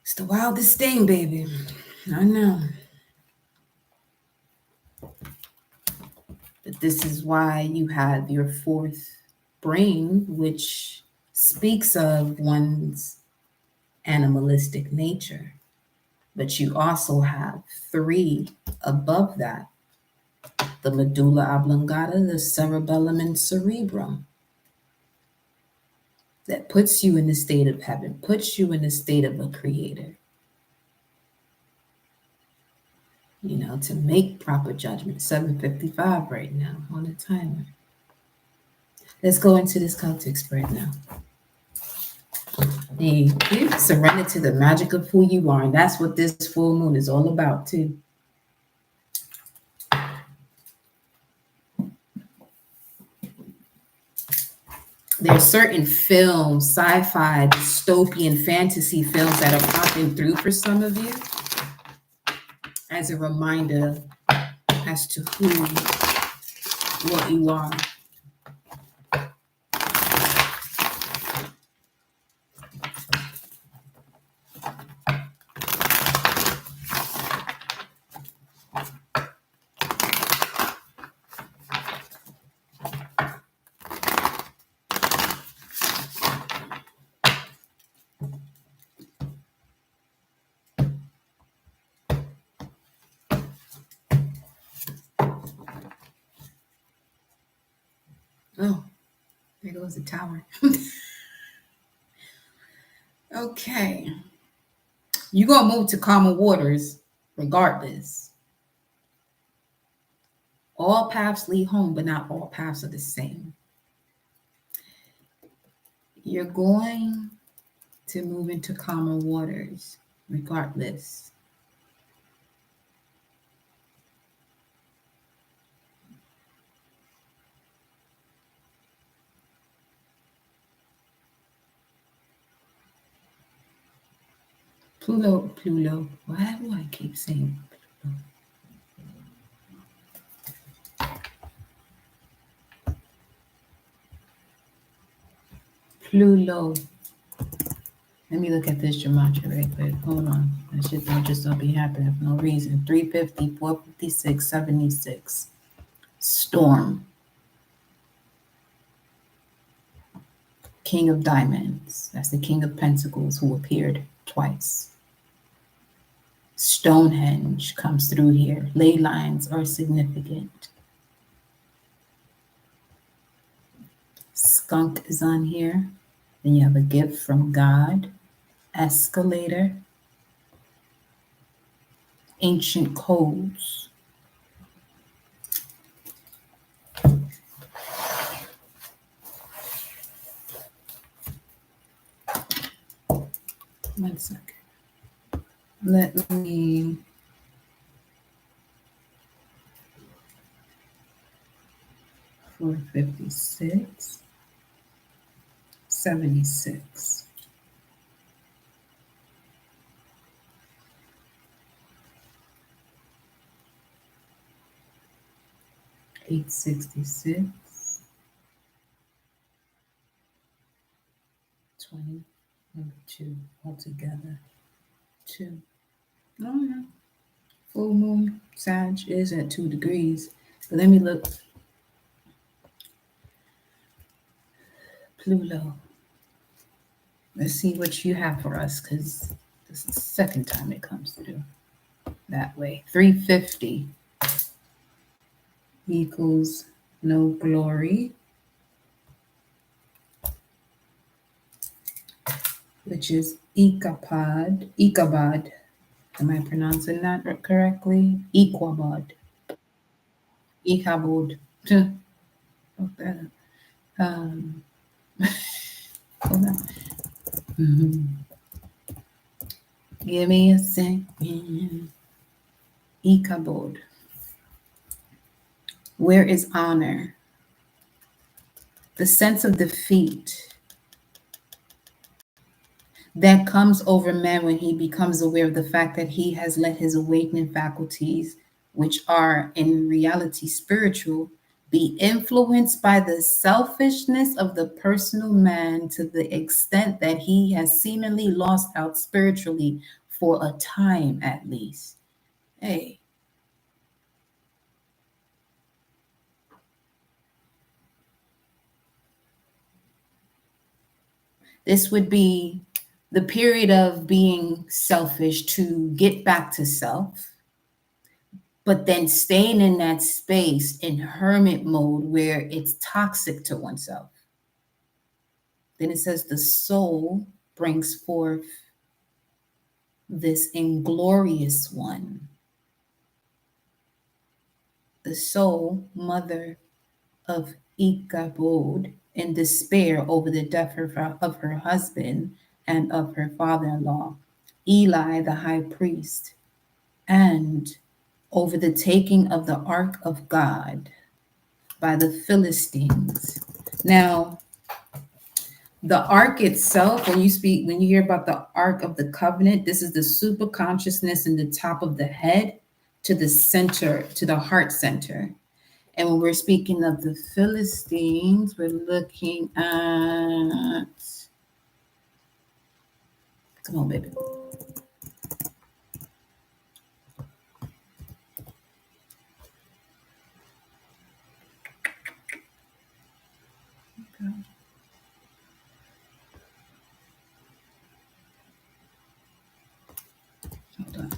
It's the wildest thing, baby. I know. But this is why you have your fourth brain, which speaks of one's animalistic nature. But you also have three above that: the medulla oblongata, the cerebellum, and cerebrum. That puts you in the state of heaven, puts you in the state of a creator. You know, to make proper judgment. 7:55 right now on the timer. Let's go into this Celtic spread now. Thank you. Surrender to the magic of who you are. And that's what this full moon is all about, too. There are certain films, sci-fi, dystopian fantasy films that are popping through for some of you as a reminder as to what you are. Oh, there goes the tower. Okay. You're going to move to calmer waters regardless. All paths lead home, but not all paths are the same. You're going to move into calmer waters regardless. Pluto. Why do I keep saying Pluto? Pluto. Let me look at this gematria right quick. Hold on. That shit don't just don't be happening for no reason. 350, 456, 76. Storm. King of Diamonds. That's the King of Pentacles who appeared twice. Stonehenge comes through here. Ley lines are significant. Skunk is on here. Then you have a gift from God. Escalator. Ancient codes. One second. Let me 456, 76. $866, 20, number 2 altogether. 2. Oh, yeah. Full moon, Sag is at 2 degrees. But let me look. Pluto. Let's see what you have for us, because this is the second time it comes through that way. 350 equals no glory, which is Ichabod. Am I pronouncing that correctly? Ichabod. Ichabod. Look that up. Hold on. Give me a second. Ichabod. Where is honor? The sense of defeat that comes over man when he becomes aware of the fact that he has let his awakening faculties, which are in reality spiritual, be influenced by the selfishness of the personal man to the extent that he has seemingly lost out spiritually for a time at least. Hey. This would be the period of being selfish to get back to self, but then staying in that space in hermit mode where it's toxic to oneself. Then it says the soul brings forth this inglorious one. The soul, mother of Ichabod, in despair over the death of her husband and of her father-in-law, Eli the high priest, and over the taking of the ark of God by the Philistines. Now, the ark itself, when you hear about the ark of the covenant, this is the super consciousness in the top of the head to the center, to the heart center. And when we're speaking of the Philistines, we're looking at, come on, baby. Okay. Hold on.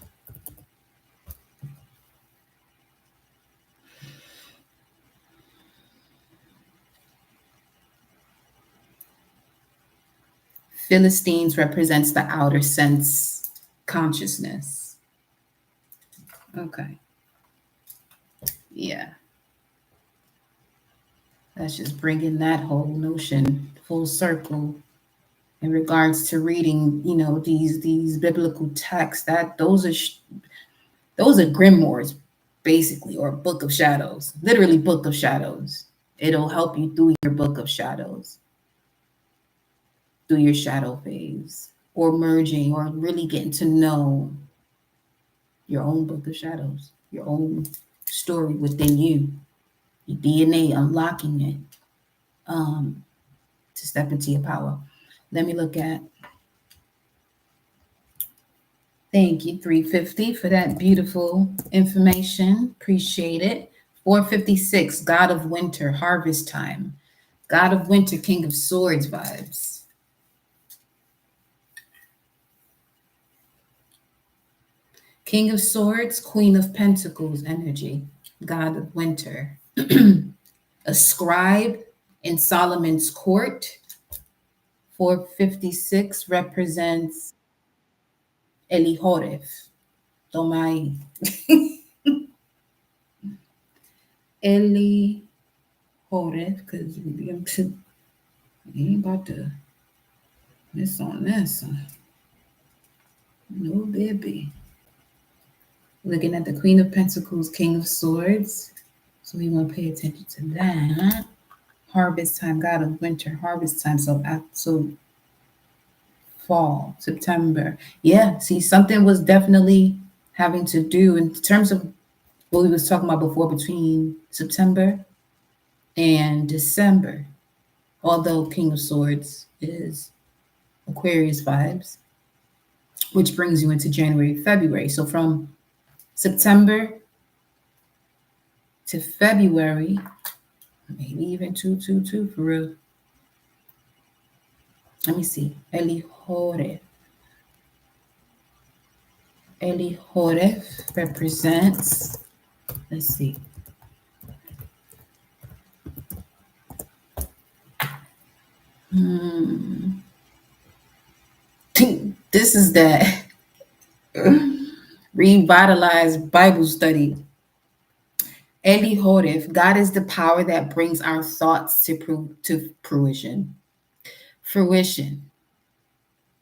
Philistines represents the outer sense consciousness. Okay. Yeah. That's just bringing that whole notion full circle in regards to reading, these biblical texts. That those are grimoires, basically, or book of shadows. Literally, book of shadows. It'll help you through your book of shadows, through your shadow phase, or merging, or really getting to know your own book of shadows, your own story within you, your DNA, unlocking it. to step into your power. Let me look at. Thank you, 350, for that beautiful information. Appreciate it. 456, God of Winter, Harvest Time. God of Winter, King of Swords vibes. King of Swords, Queen of Pentacles energy. God of Winter. A scribe in Solomon's court. 456 represents Elihoref. Tomai. Elihoref, because we ain't about to miss on this. No, baby. Looking at the Queen of Pentacles, King of Swords. So we want to pay attention to that. Harvest time, God of Winter, harvest time. So fall, September. Yeah, see, something was definitely having to do in terms of what we was talking about before between September and December. Although King of Swords is Aquarius vibes, which brings you into January, February. So from September to February, maybe even 222 for real. Let me see. Elihoref. Elihoref represents, let's see. This is that revitalized Bible study. Elihoref, God is the power that brings our thoughts to fruition. Fruition.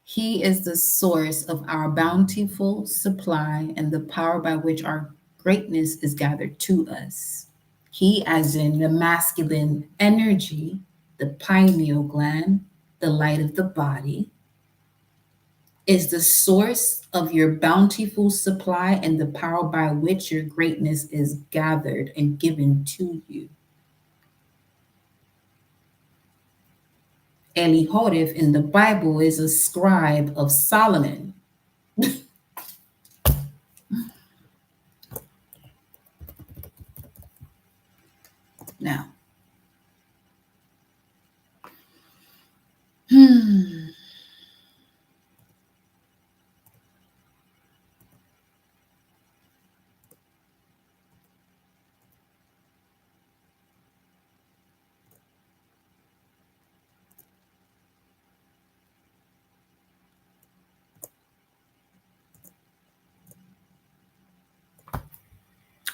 He is the source of our bountiful supply and the power by which our greatness is gathered to us. He, as in the masculine energy, the pineal gland, the light of the body, is the source of your bountiful supply and the power by which your greatness is gathered and given to you. Elihoref in the Bible is a scribe of Solomon. Now,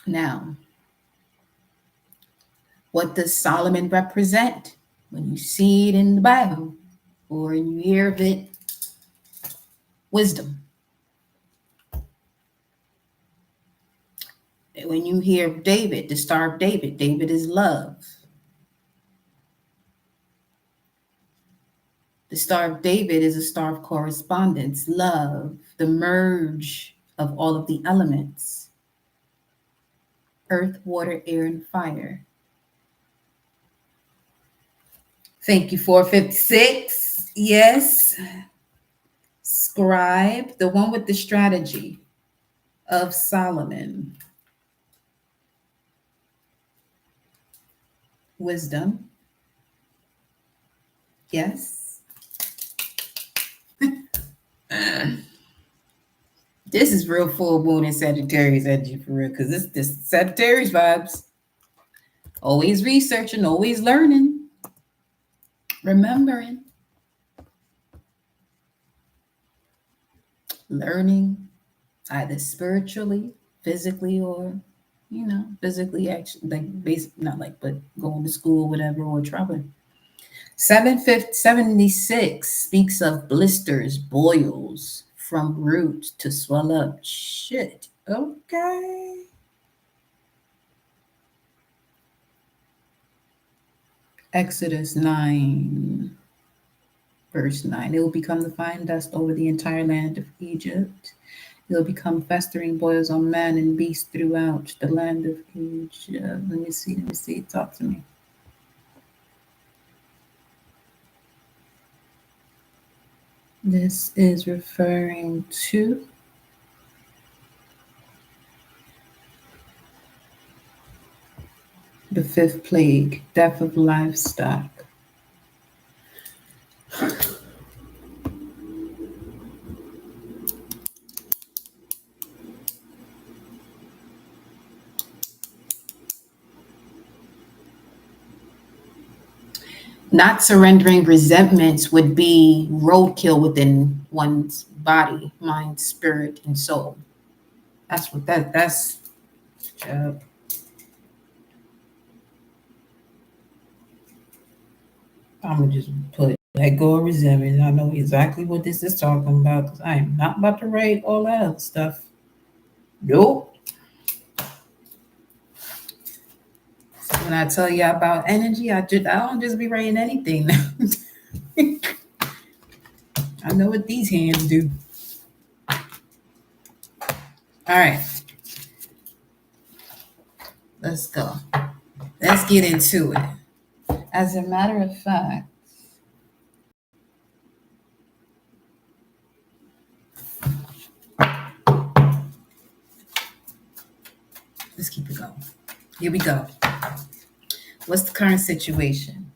Now, what does Solomon represent? When you see it in the Bible or you hear of it, wisdom. When you hear of David, the Star of David, David is love. The Star of David is a star of correspondence, love, the merge of all of the elements: earth, water, air, and fire. Thank you, 456. Yes. Scribe, the one with the strategy of Solomon. Wisdom. Yes. This is real full moon in Sagittarius energy for real, because this Sagittarius vibes. Always researching, always learning, remembering, learning, either spiritually, physically, or physically, actually, like basic, not like, but going to school, whatever, or traveling. 776 speaks of blisters, boils from root to swell up. Shit. Okay. Exodus 9, verse 9. It will become the fine dust over the entire land of Egypt. It will become festering boils on man and beast throughout the land of Egypt. Let me see. Talk to me. This is referring to the fifth plague, death of livestock. Not surrendering resentments would be roadkill within one's body, mind, spirit, and soul. That's what that's. I'm gonna just put let go of resentment. I know exactly what this is talking about because I am not about to write all that other stuff. Nope. So when I tell you about energy, I don't just be writing anything. I know what these hands do. All right. Let's go. Let's get into it. As a matter of fact, let's keep it going. Here we go. What's the current situation?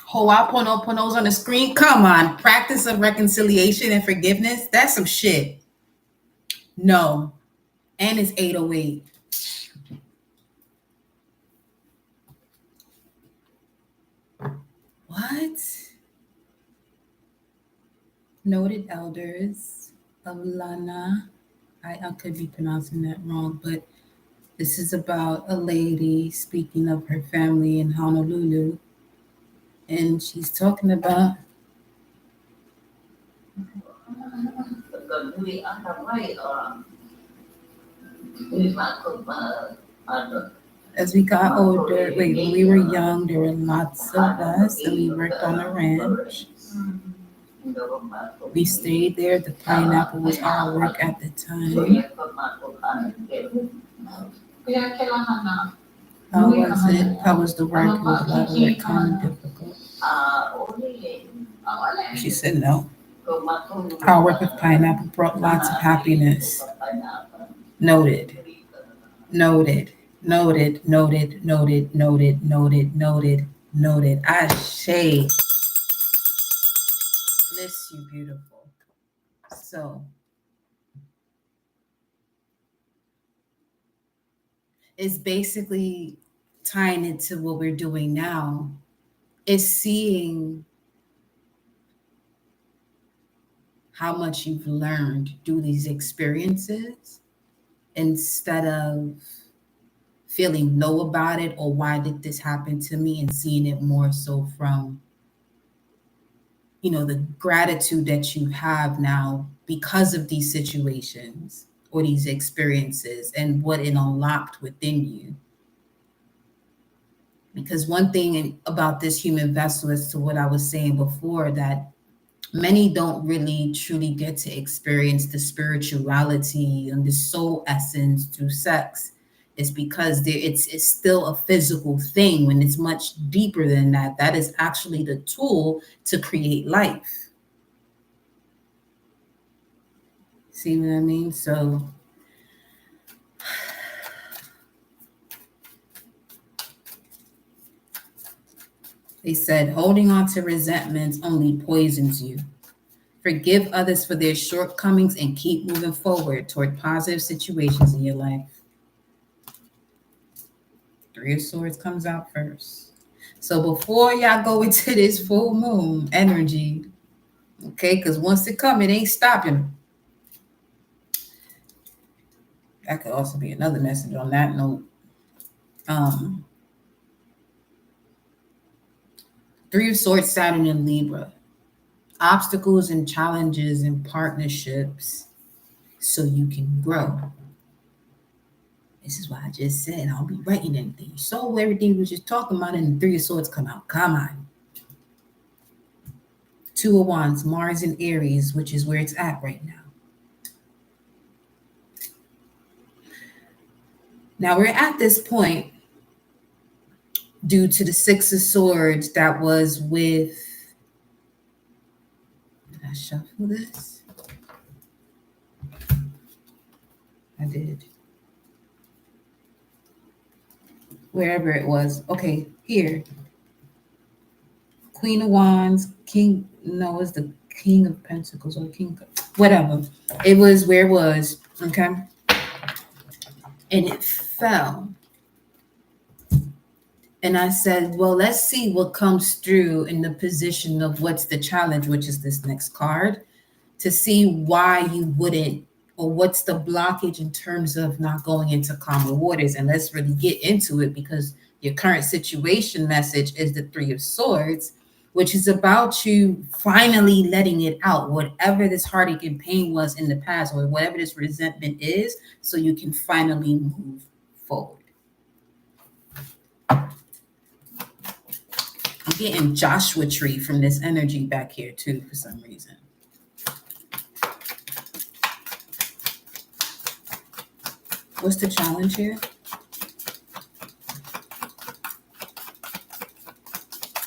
Ho'oponopono's on the screen. Come on. Practice of reconciliation and forgiveness. That's some shit. No. And it's 808. What? Noted elders of Lana. I could be pronouncing that wrong, but this is about a lady speaking of her family in Honolulu. And she's talking about as we got older, when we were young, there were lots of us and we worked on a ranch. We stayed there. The pineapple was our work at the time. How was it? How was the work? It was a lot of work, kind of difficult. She said no. Our work with pineapple brought lots of happiness. Noted. Noted. Noted. Noted. Noted. Noted. Noted. Noted. Noted. Ashe. Bless you, beautiful. So it's basically tying into what we're doing now. Is seeing how much you've learned through these experiences instead of feeling low about it or why did this happen to me, and seeing it more so from the gratitude that you have now because of these situations or these experiences and what it unlocked within you. Because one thing about this human vessel, as to what I was saying before, that many don't really truly get to experience the spirituality and the soul essence through sex. It's because it's still a physical thing, when it's much deeper than that. That is actually the tool to create life. See what I mean? So they said holding on to resentments only poisons you. Forgive others for their shortcomings and keep moving forward toward positive situations in your life. Three of Swords comes out first. So before y'all go into this full moon energy, okay, because once it comes, it ain't stopping. That could also be another message on that note. Three of Swords, Saturn in Libra. Obstacles and challenges and partnerships so you can grow. This is why I just said I'll be writing anything. You saw everything we were just talking about, and the Three of Swords come out. Come on. Two of Wands, Mars in Aries, which is where it's at right now. Now we're at this point due to the Six of Swords that was with, did I shuffle this? I did. Wherever it was. Okay, here. Queen of Wands, King, no, it's the King of Pentacles or King, whatever. It was where it was, okay? And it fell. And I said, well, let's see what comes through in the position of what's the challenge, which is this next card, to see why you wouldn't, or what's the blockage in terms of not going into calmer waters. And let's really get into it, because your current situation message is the Three of Swords, which is about you finally letting it out, whatever this heartache and pain was in the past, or whatever this resentment is, so you can finally move forward. I'm getting Joshua Tree from this energy back here too, for some reason. What's the challenge here?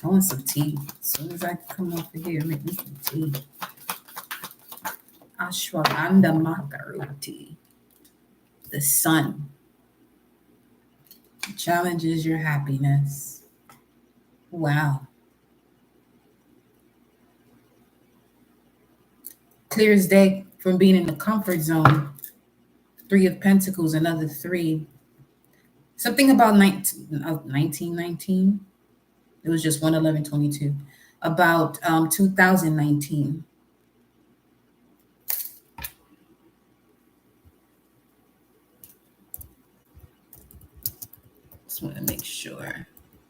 I want some tea. As soon as I come off of here, make me some tea. Ashwagandha Makaru tea. The sun. The challenge is your happiness. Wow. Clear as day from being in the comfort zone. Three of Pentacles, another three. Something about 1919. It was just 11122. About 2019. Just want to make sure.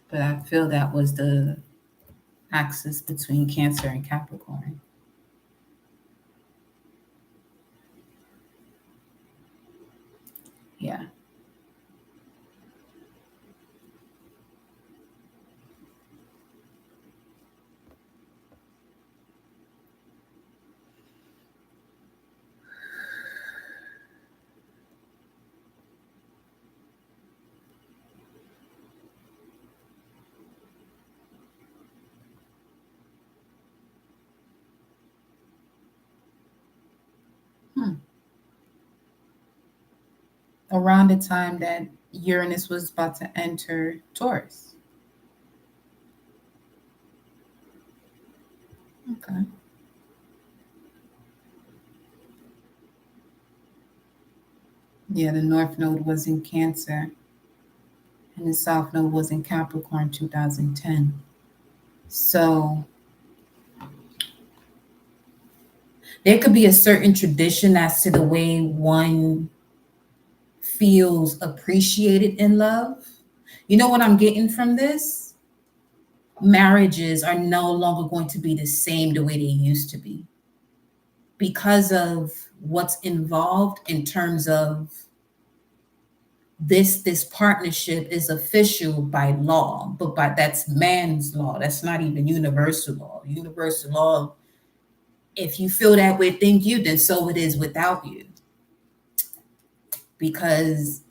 But I feel that was the axis between Cancer and Capricorn. Yeah. Around the time that Uranus was about to enter Taurus. Okay. Yeah, the North Node was in Cancer and the South Node was in Capricorn 2010. So there could be a certain tradition as to the way one feels appreciated in love. You know what I'm getting from this? Marriages are no longer going to be the same the way they used to be, because of what's involved in terms of this partnership is official by law, but that's man's law. That's not even universal law. Universal law, if you feel that way, think you, then so it is without you. Because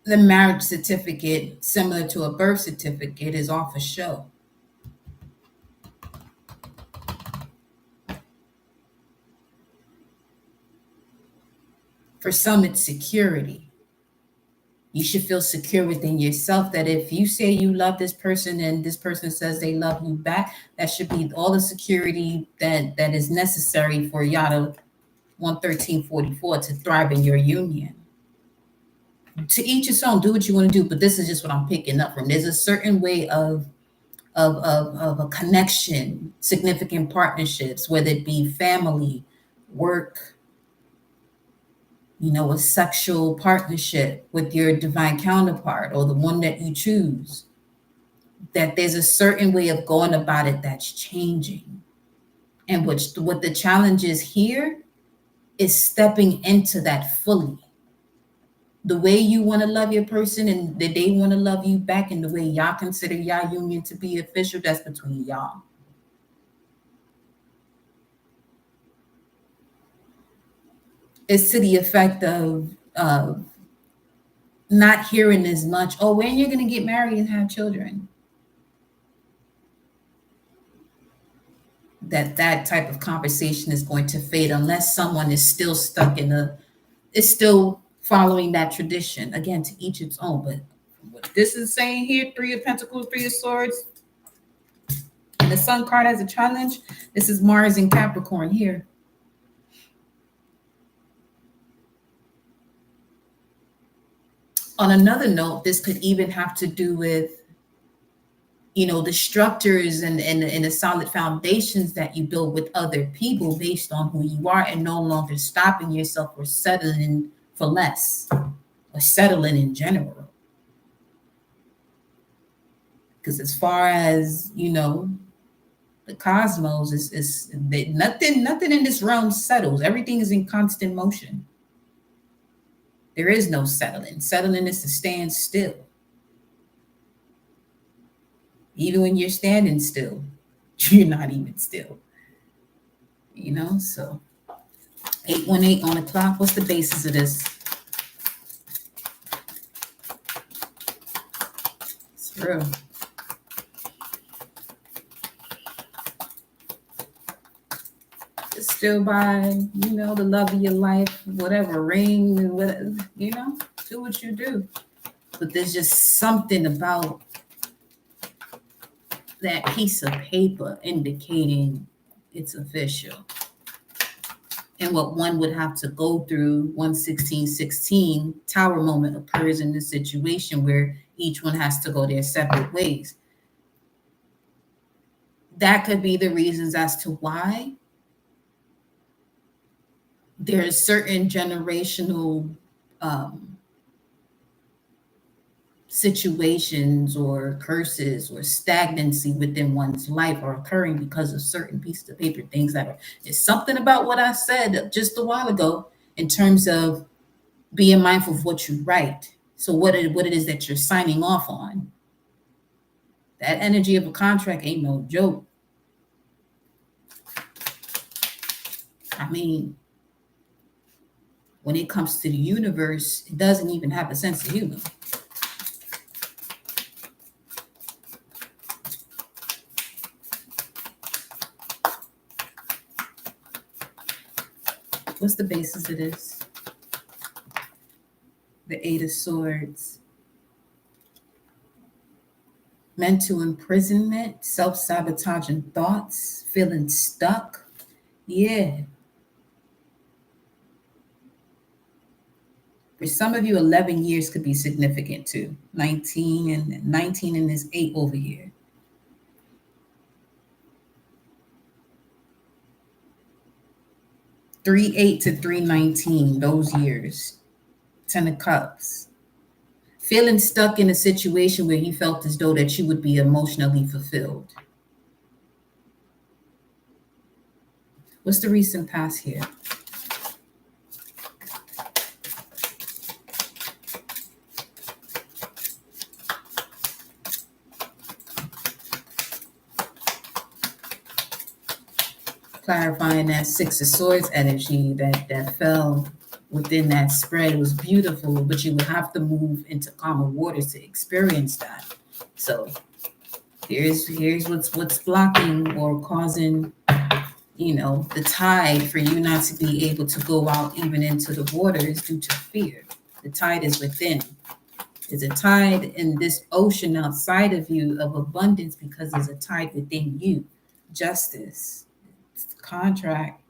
the marriage certificate, similar to a birth certificate, is off a show. For some, it's security. You should feel secure within yourself that if you say you love this person and this person says they love you back, that should be all the security that is necessary for y'all to 11344 to thrive in your union. To each its own, do what you want to do, but this is just what I'm picking up from. There's a certain way of a connection, significant partnerships, whether it be family, work, a sexual partnership with your divine counterpart or the one that you choose, that there's a certain way of going about it that's changing. And what the challenge is here is stepping into that fully. The way you want to love your person and that they want to love you back, and the way y'all consider y'all union to be official, that's between y'all. It's to the effect of not hearing as much, oh, when you're going to get married and have children. That type of conversation is going to fade unless someone is still stuck is still following that tradition. Again, to each its own. But what this is saying here, Three of Pentacles, Three of Swords, and the Sun card as a challenge, this is Mars in Capricorn here. On another note, this could even have to do with, the structures and the solid foundations that you build with other people based on who you are, and no longer stopping yourself or settling for less or settling in general. Because as far as, the cosmos is nothing in this realm settles. Everything is in constant motion. There is no settling. Settling is to stand still. Even when you're standing still, you're not even still. So 818 on the clock. What's the basis of this? It's real. Still by, the love of your life, whatever, ring, whatever, do what you do. But there's just something about that piece of paper indicating it's official. And what one would have to go through, 11616 tower moment occurs in this situation where each one has to go their separate ways. That could be the reasons as to why there's certain generational situations or curses or stagnancy within one's life are occurring because of certain pieces of paper, things that are, it's something about what I said just a while ago in terms of being mindful of what you write. So what it is that you're signing off on. That energy of a contract ain't no joke. I mean, when it comes to the universe, it doesn't even have a sense of humor. What's the basis of this? The Eight of Swords. Mental imprisonment, self-sabotaging thoughts, feeling stuck. Yeah. For some of you, 11 years could be significant too. 19 and this 8 over here. $3,8 to $3,19, those years. 10 of Cups. Feeling stuck in a situation where he felt as though that you would be emotionally fulfilled. What's the recent past here? Clarifying that Six of Swords energy that fell within that spread was beautiful, but you would have to move into calmer waters to experience that. So here's what's blocking or causing, the tide for you not to be able to go out even into the waters due to fear. The tide is within. There's a tide in this ocean outside of you of abundance because there's a tide within you. Justice. Contract.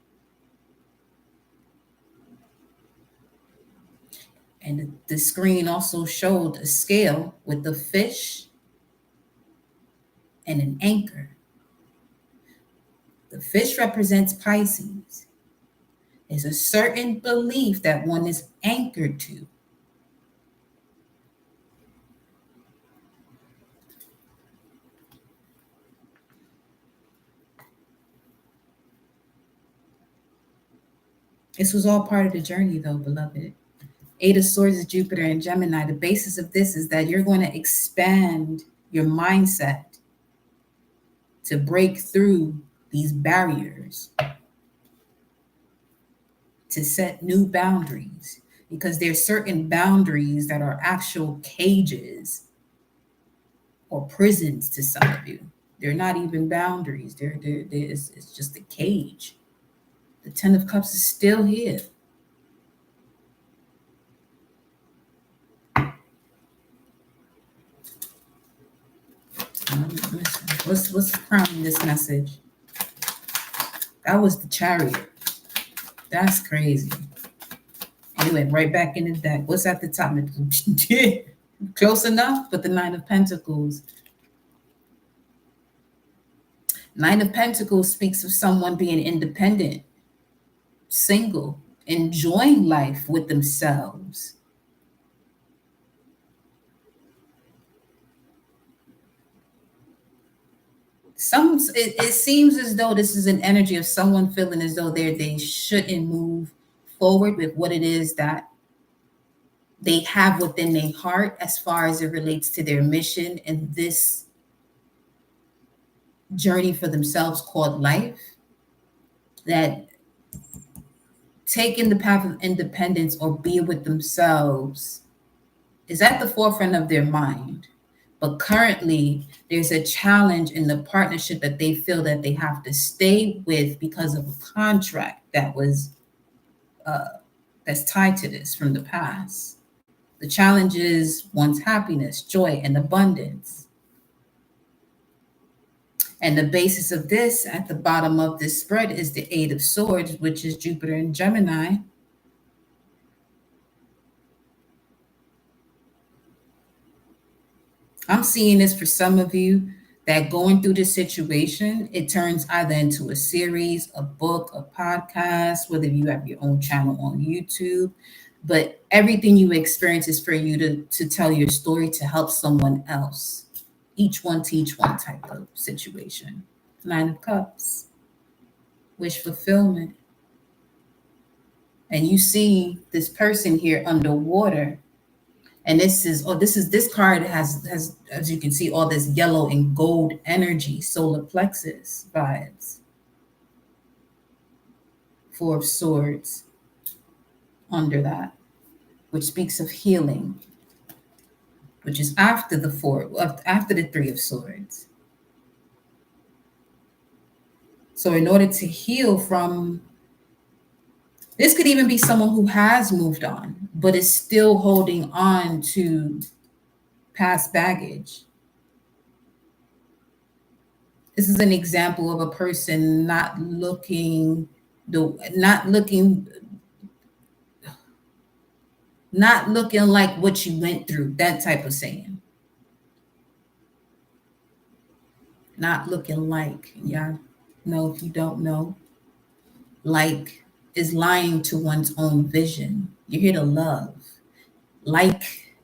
And the screen also showed a scale with the fish and an anchor. The fish represents Pisces. There's a certain belief that one is anchored to. This was all part of the journey, though, beloved. Eight of Swords is Jupiter and Gemini. The basis of this is that you're going to expand your mindset to break through these barriers, to set new boundaries. because there's certain boundaries that are actual cages or prisons to some of you. They're not even boundaries. It's just a cage. The Ten of Cups is still here. What's crowning this message? That was the Chariot. That's crazy. Anyway, right back in the deck. What's at the top? Close enough, but the Nine of Pentacles. Nine of Pentacles speaks of someone being independent, single, enjoying life with themselves. It seems as though this is an energy of someone feeling as though they shouldn't move forward with what it is that they have within their heart as far as it relates to their mission and this journey for themselves called life. That taking the path of independence or being with themselves is at the forefront of their mind. But currently, there's a challenge in the partnership that they feel that they have to stay with because of a contract that was that's tied to this from the past. The challenge is one's happiness, joy, and abundance. And the basis of this at the bottom of this spread is the Eight of Swords, which is Jupiter and Gemini. I'm seeing this for some of you that going through this situation, it turns either into a series, a book, a podcast, whether you have your own channel on YouTube, but everything you experience is for you to tell your story to help someone else. Each one teach one type of situation. Nine of Cups, wish fulfillment. And you see this person here underwater. And this card has, as you can see, all this yellow and gold energy, solar plexus vibes. Four of Swords under that, which speaks of healing, which is after the Three of Swords. So in order to heal from, this could even be someone who has moved on, but is still holding on to past baggage. This is an example of a person not looking like what you went through, that type of saying. Not looking like, yeah. No, if you don't know, like is lying to one's own vision. You're here to love. Like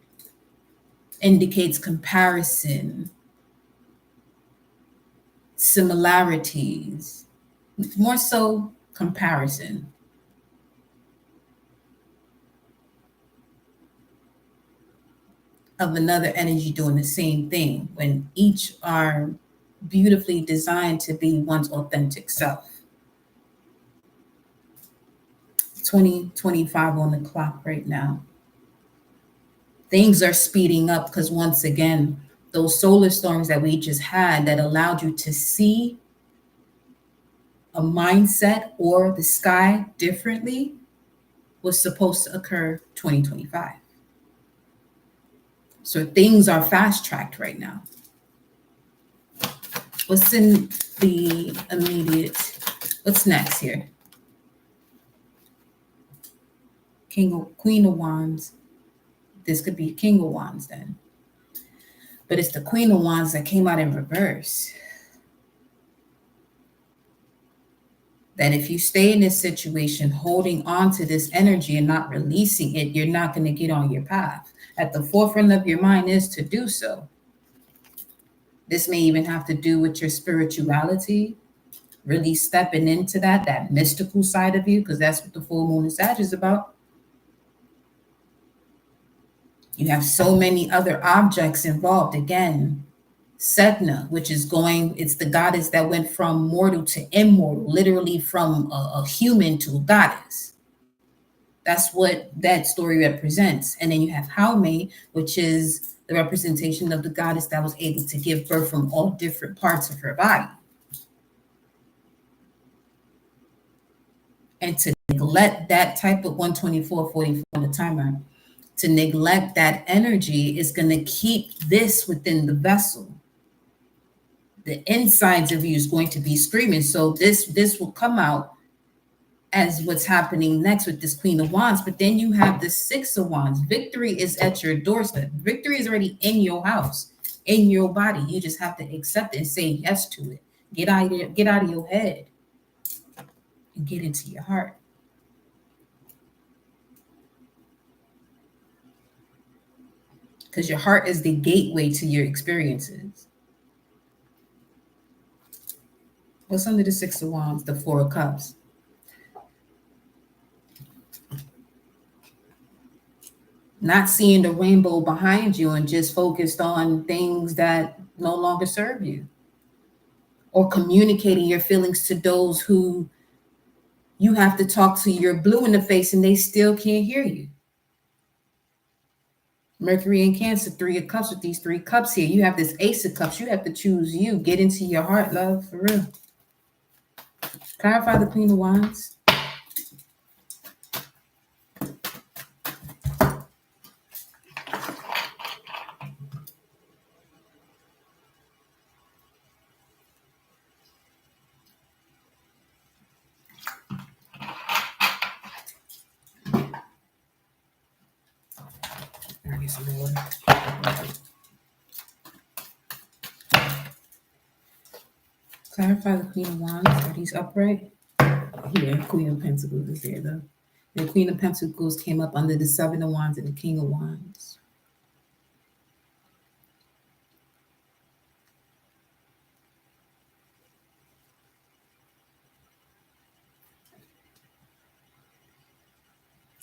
indicates comparison, similarities, more so comparison. Of another energy doing the same thing when each are beautifully designed to be one's authentic self. 2025 on the clock right now. Things are speeding up because once again, those solar storms that we just had that allowed you to see a mindset or the sky differently was supposed to occur 2025. So things are fast-tracked right now. What's in the immediate? What's next here? Queen of Wands. This could be King of Wands then. But it's the Queen of Wands that came out in reverse. That if you stay in this situation, holding on to this energy and not releasing it, you're not going to get on your path. At the forefront of your mind is to do so. This may even have to do with your spirituality, really stepping into that mystical side of you, because that's what the full moon in Sag is about. You have so many other objects involved. Again, Sedna, which is it's the goddess that went from mortal to immortal, literally from a human to a goddess. That's what that story represents. And then you have Haume, which is the representation of the goddess that was able to give birth from all different parts of her body. And to neglect that type of 124:44 on the timer, to neglect that energy is going to keep this within the vessel. The insides of you is going to be screaming. So this will come out as what's happening next with this Queen of Wands. But then you have the Six of Wands. Victory is at your doorstep. Victory is already in your house, in your body. You just have to accept it and say yes to it. Get out of your head and get into your heart. Because your heart is the gateway to your experiences. What's under the Six of Wands? The Four of Cups. Not seeing the rainbow behind you and just focused on things that no longer serve you. Or communicating your feelings to those who you have to talk to. You're blue in the face and they still can't hear you. Mercury and Cancer, Three of Cups with these three cups here. You have this Ace of Cups. You have to choose you. Get into your heart, love, for real. Clarify the Queen of Wands. Some water. Clarify the Queen of Wands. Are these upright? Yeah, Queen of Pentacles is there though. The Queen of Pentacles came up under the Seven of Wands and the King of Wands.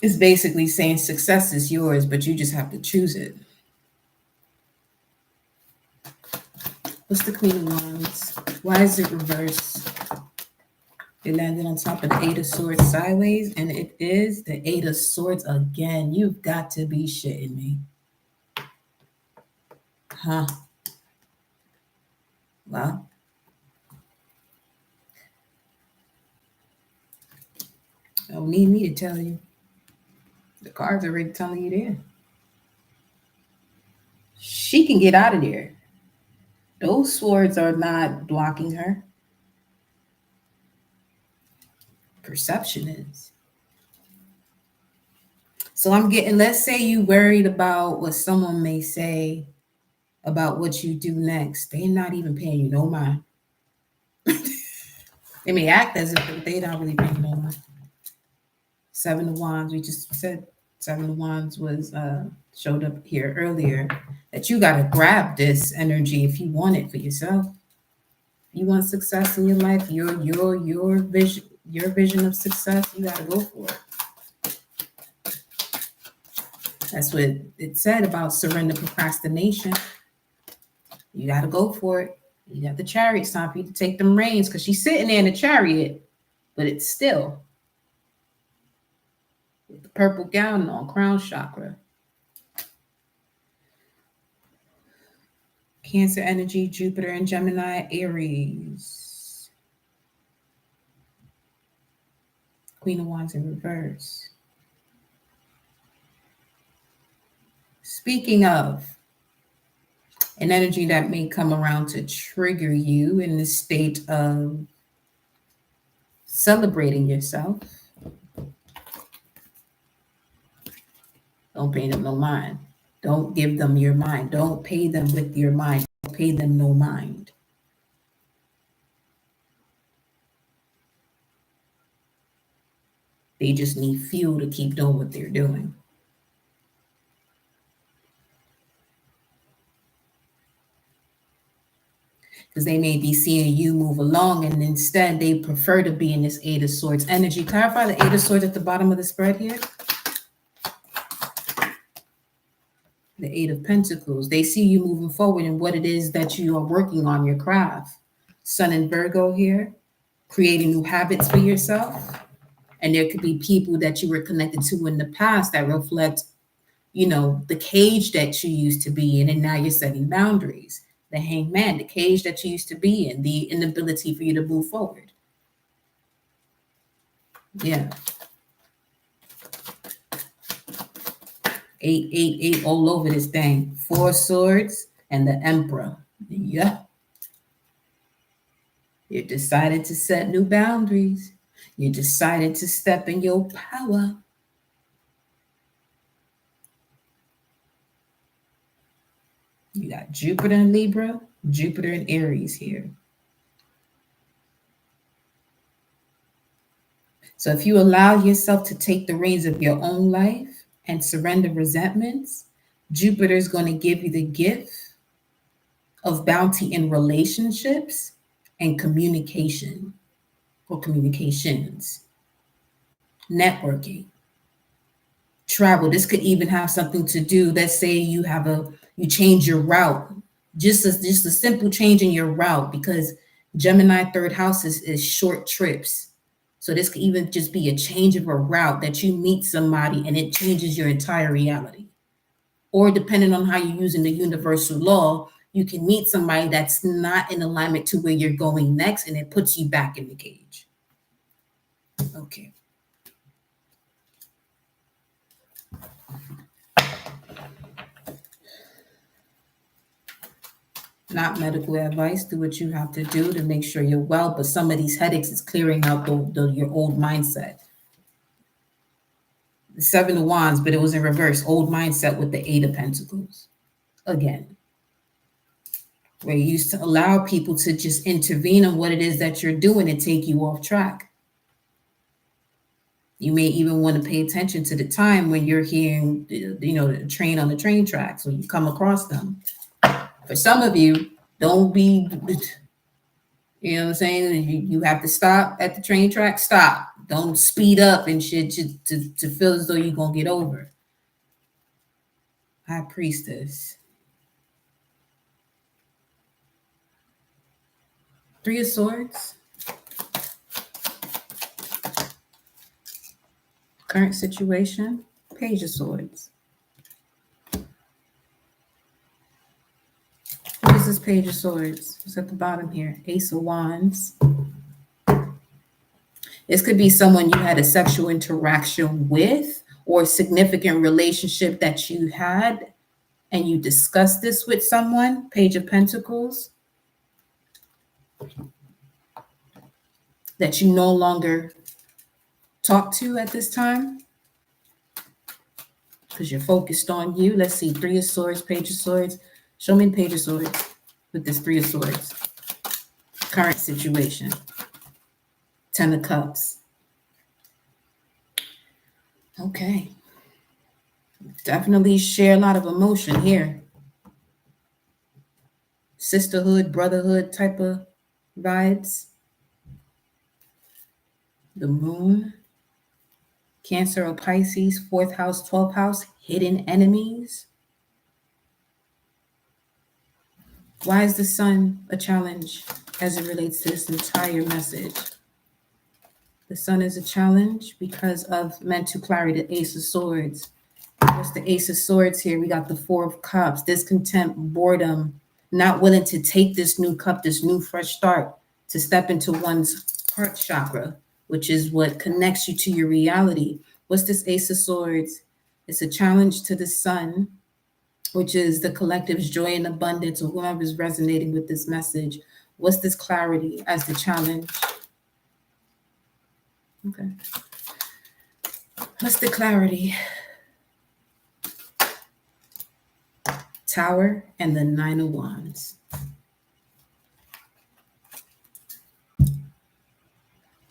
It's basically saying success is yours, but you just have to choose it. What's the Queen of Wands? Why is it reversed? It landed on top of the Eight of Swords sideways, and it is the Eight of Swords again. You've got to be shitting me. Huh? Well, don't need me to tell you. The cards are already telling you there. She can get out of there. Those swords are not blocking her. Perception is. So I'm getting, let's say you worried about what someone may say about what you do next. They're not even paying you no mind. They may act as if they're not really paying no mind. Seven of Wands, we just said Seven of Wands was showed up here earlier, that you got to grab this energy if you want it for yourself. You want success in your life, your vision of success, you got to go for it. That's what it said about surrender procrastination. You got to go for it. You got the Chariot. It's time for you to take them reins, because she's sitting there in the Chariot, but it's still with the purple gown on, crown chakra. Cancer energy, Jupiter and Gemini, Aries. Queen of Wands in reverse. Speaking of an energy that may come around to trigger you in the state of celebrating yourself, don't pay them no mind. Don't give them your mind. Don't pay them with your mind. Don't pay them no mind. They just need fuel to keep doing what they're doing. Because they may be seeing you move along, and instead they prefer to be in this Eight of Swords energy. Clarify the Eight of Swords at the bottom of the spread here. The Eight of Pentacles. They see you moving forward in what it is that you are working on, your craft. Sun and Virgo here, creating new habits for yourself. And there could be people that you were connected to in the past that reflect, the cage that you used to be in, and now you're setting boundaries. The hangman, the cage that you used to be in, the inability for you to move forward. Yeah. 888 all over this thing. 4 swords and the emperor. Yeah. You decided to set new boundaries. You decided to step in your power. You got Jupiter in Libra, Jupiter in Aries here. So if you allow yourself to take the reins of your own life and surrender resentments, Jupiter is going to give you the gift of bounty in relationships and communication or communications, networking, travel. This could even have something to do. Let's say you change your route, just a simple change in your route, because Gemini third house is short trips. So this could even just be a change of a route that you meet somebody and it changes your entire reality. Or depending on how you're using the universal law, you can meet somebody that's not in alignment to where you're going next, and it puts you back in the cage. Okay. Not medical advice. Do what you have to do to make sure you're well, but some of these headaches is clearing out your old mindset. The 7 of Wands, but it was in reverse. Old mindset with the 8 of Pentacles. Again, where you used to allow people to just intervene on what it is that you're doing and take you off track. You may even want to pay attention to the time when you're hearing, the train on the train tracks, when you come across them. For some of you, don't be, you know what I'm saying? You have to stop at the train track, stop. Don't speed up and shit to feel as though you're going to get over. High Priestess. 3 of Swords. Current situation. Page of Swords. What is this Page of Swords? It's at the bottom here. Ace of Wands. This could be someone you had a sexual interaction with, or a significant relationship that you had, and you discussed this with someone. Page of Pentacles. That you no longer talk to at this time, because you're focused on you. Let's see. 3 of Swords, Page of Swords. Show me the Page of Swords with this 3 of Swords. Current situation. 10 of Cups. Okay. Definitely share a lot of emotion here. Sisterhood, brotherhood type of vibes. The Moon. Cancer or Pisces, 4th house, 12th house, hidden enemies. Why is the Sun a challenge as it relates to this entire message? The Sun is a challenge because of mental clarity, the Ace of Swords. What's the Ace of Swords here? We got the 4 of Cups, discontent, boredom, not willing to take this new cup, this new fresh start, to step into one's heart chakra, which is what connects you to your reality. What's this Ace of Swords? It's a challenge to the Sun, which is the collective's joy and abundance, or whoever is resonating with this message. What's this clarity as the challenge? Okay. What's the clarity? Tower and the 9 of Wands.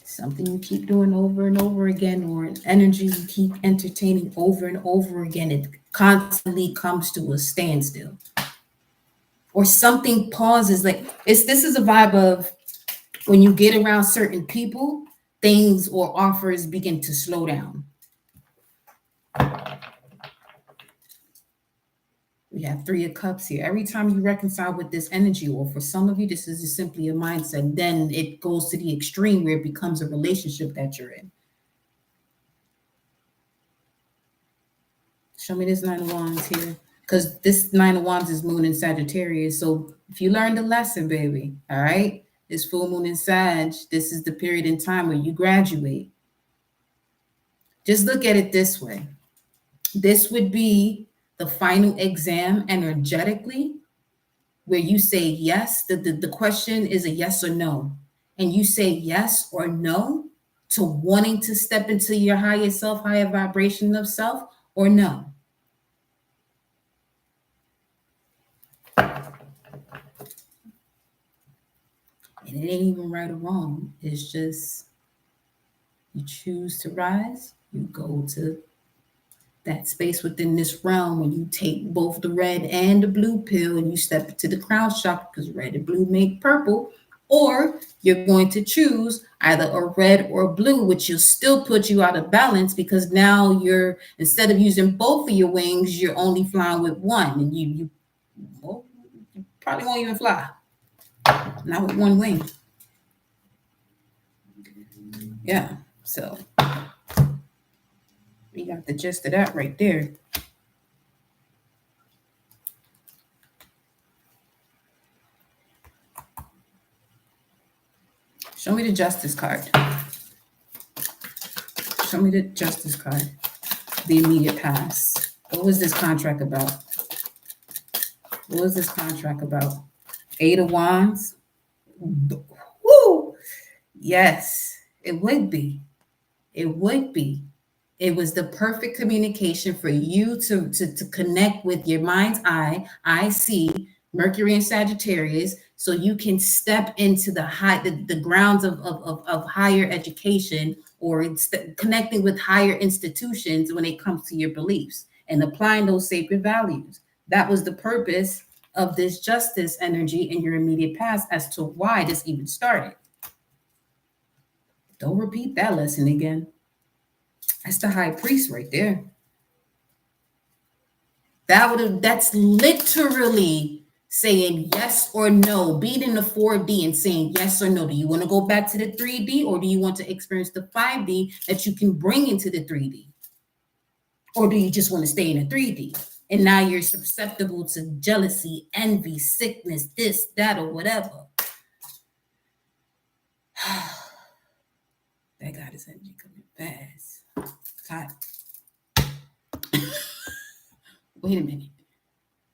Something you keep doing over and over again, or an energy you keep entertaining over and over again. It constantly comes to a standstill. Or something pauses. This is a vibe of when you get around certain people, things or offers begin to slow down. We have 3 of Cups here. Every time you reconcile with this energy, or for some of you, this is just simply a mindset, then it goes to the extreme where it becomes a relationship that you're in. Show me this 9 of Wands here. Because this 9 of Wands is moon in Sagittarius. So if you learned a lesson, baby, all right? This full moon in Sag, this is the period in time where you graduate. Just look at it this way. This would be the final exam energetically, where you say yes. The question is a yes or no. And you say yes or no to wanting to step into your higher self, higher vibration of self, or no. And it ain't even right or wrong. It's just you choose to rise, you go to that space within this realm when you take both the red and the blue pill and you step into the crown chakra, because red and blue make purple, or you're going to choose either a red or blue, which will still put you out of balance, because now you're, instead of using both of your wings, you're only flying with one, and you probably won't even fly, not with one wing. Yeah, so we got the gist of that right there. Show me the Justice card. Show me the Justice card. The immediate past. What was this contract about? What was this contract about? 8 of Wands. Woo! Yes, it would be. It would be. It was the perfect communication for you to connect with your mind's eye. I see Mercury and Sagittarius, so you can step into the grounds of higher education, or connecting with higher institutions when it comes to your beliefs and applying those sacred values. That was the purpose of this justice energy in your immediate past as to why this even started. Don't repeat that lesson again. That's the high priest right there. That's literally saying yes or no, being in the 4D and saying yes or no. Do you want to go back to the 3D, or do you want to experience the 5D that you can bring into the 3D? Or do you just want to stay in the 3D? And now you're susceptible to jealousy, envy, sickness, this, that, or whatever. That goddess energy coming fast. It's hot. Wait a minute.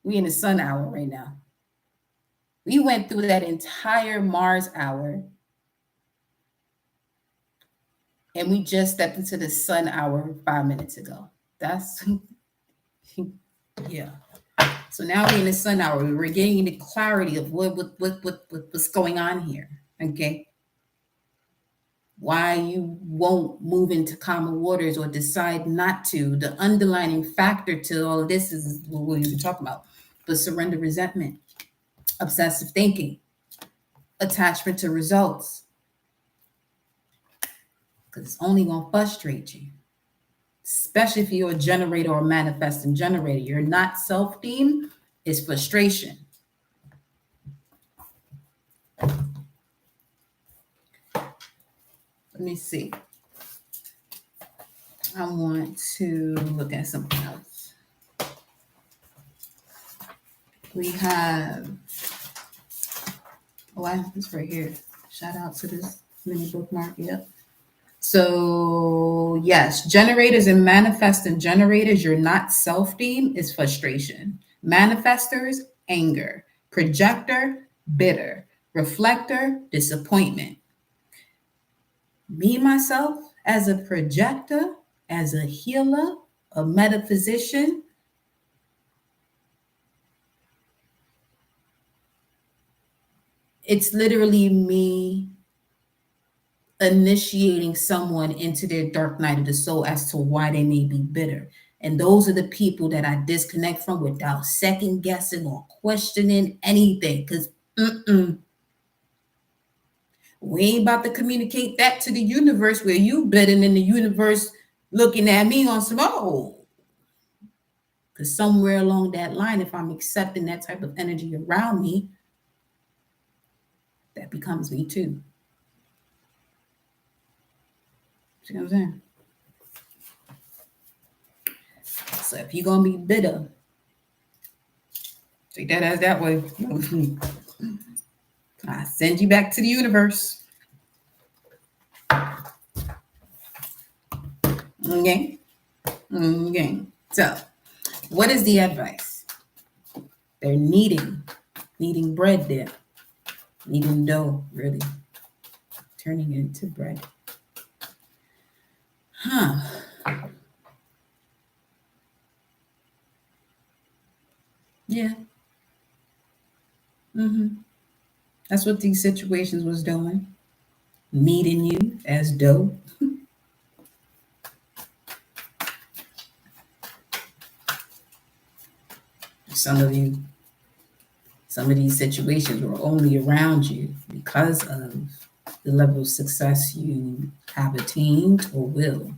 We in the sun hour right now. We went through that entire Mars hour, and we just stepped into the sun hour 5 minutes ago. That's, yeah. So now we're in the sun hour. We're getting the clarity of what's going on here, okay? Why you won't move into calmer waters or decide not to. The underlying factor to all of this is what we've been talking about. But surrender, resentment, obsessive thinking, attachment to results. Because it's only going to frustrate you. Especially if you're a generator or manifesting generator. You're not self-themed, it's frustration. Let me see. I want to look at something else. We have, it's right here. Shout out to this mini bookmark. Yep. So yes, generators and manifesting generators, you're not self-themed, is frustration. Manifestors, anger. Projector, bitter. Reflector, disappointment. Me, myself, as a projector, as a healer, a metaphysician, it's literally me initiating someone into their dark night of the soul as to why they may be bitter. And those are the people that I disconnect from without second guessing or questioning anything. Because we ain't about to communicate that to the universe where you bitter and the universe looking at me on some, because somewhere along that line, if I'm accepting that type of energy around me, that becomes me too. See what I'm saying? So if you're going to be bitter, take that as that way. I send you back to the universe. Okay. Okay. So, what is the advice? They're kneading bread there, kneading dough, really turning it into bread. Huh. Yeah. That's what these situations was doing. Kneading you as dough. Some of you, some of these situations were only around you because of the level of success you have attained or will.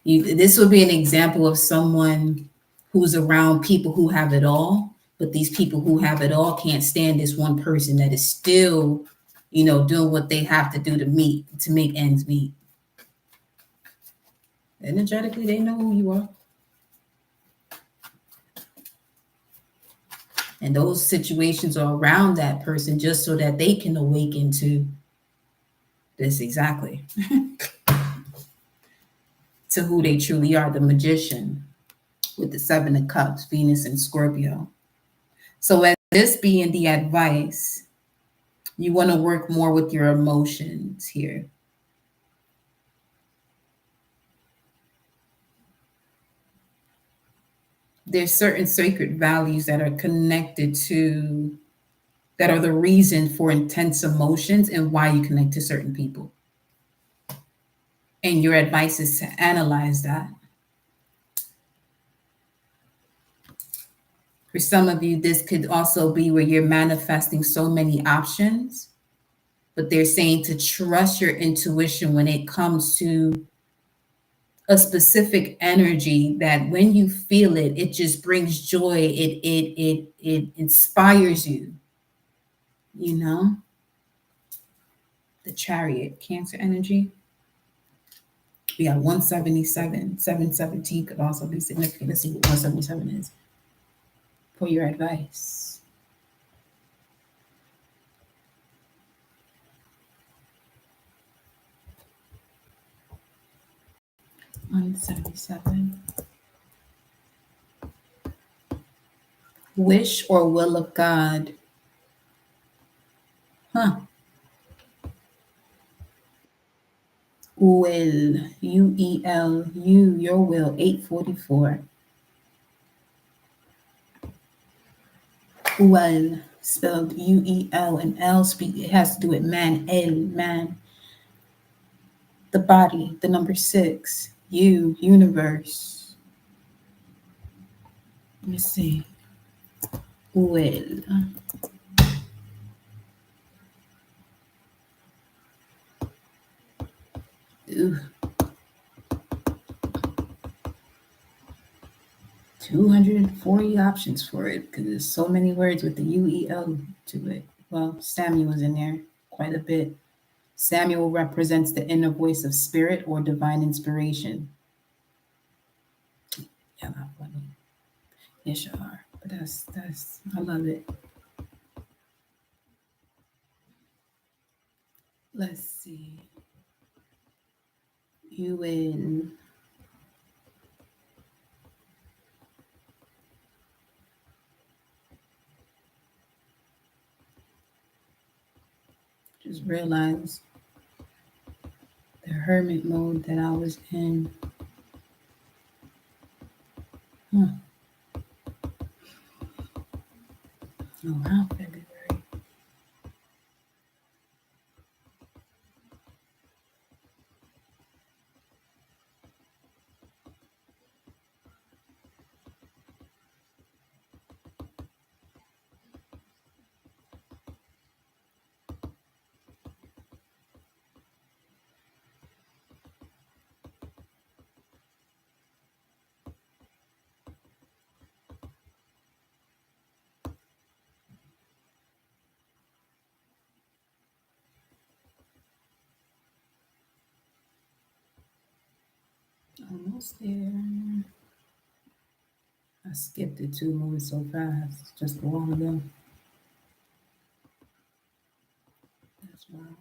This would be an example of someone who's around people who have it all, but these people who have it all can't stand this one person that is still, doing what they have to do to make ends meet. Energetically, they know who you are. And those situations are around that person just so that they can awaken to this exactly. To who they truly are, the magician with the 7 of Cups, Venus and Scorpio. So as this being the advice, you want to work more with your emotions here. There's certain sacred values that are connected to, that are the reason for intense emotions and why you connect to certain people. And your advice is to analyze that. For some of you, this could also be where you're manifesting so many options, but they're saying to trust your intuition when it comes to a specific energy that when you feel it, it just brings joy. It inspires you, the Chariot, Cancer energy. We got 177, 717 could also be significant. Let's see what 177 is for your advice. (177) Wish or will of God. Will, UEL, your will, 844. Well, spelled UEL, and L it has to do with man, man. The body, the number 6, universe. Let me see. Well. Ooh. 240 options for it because there's so many words with the UEL to it. Well, Samuel's in there quite a bit. Samuel represents the inner voice of spirit or divine inspiration. Yeah, not funny. Yes, you are. But that's I love it. Let's see. You win. Just realized the hermit mode that I was in. Oh, wow, February. Almost there. I skipped it too, moving so fast just a while ago. That's wild.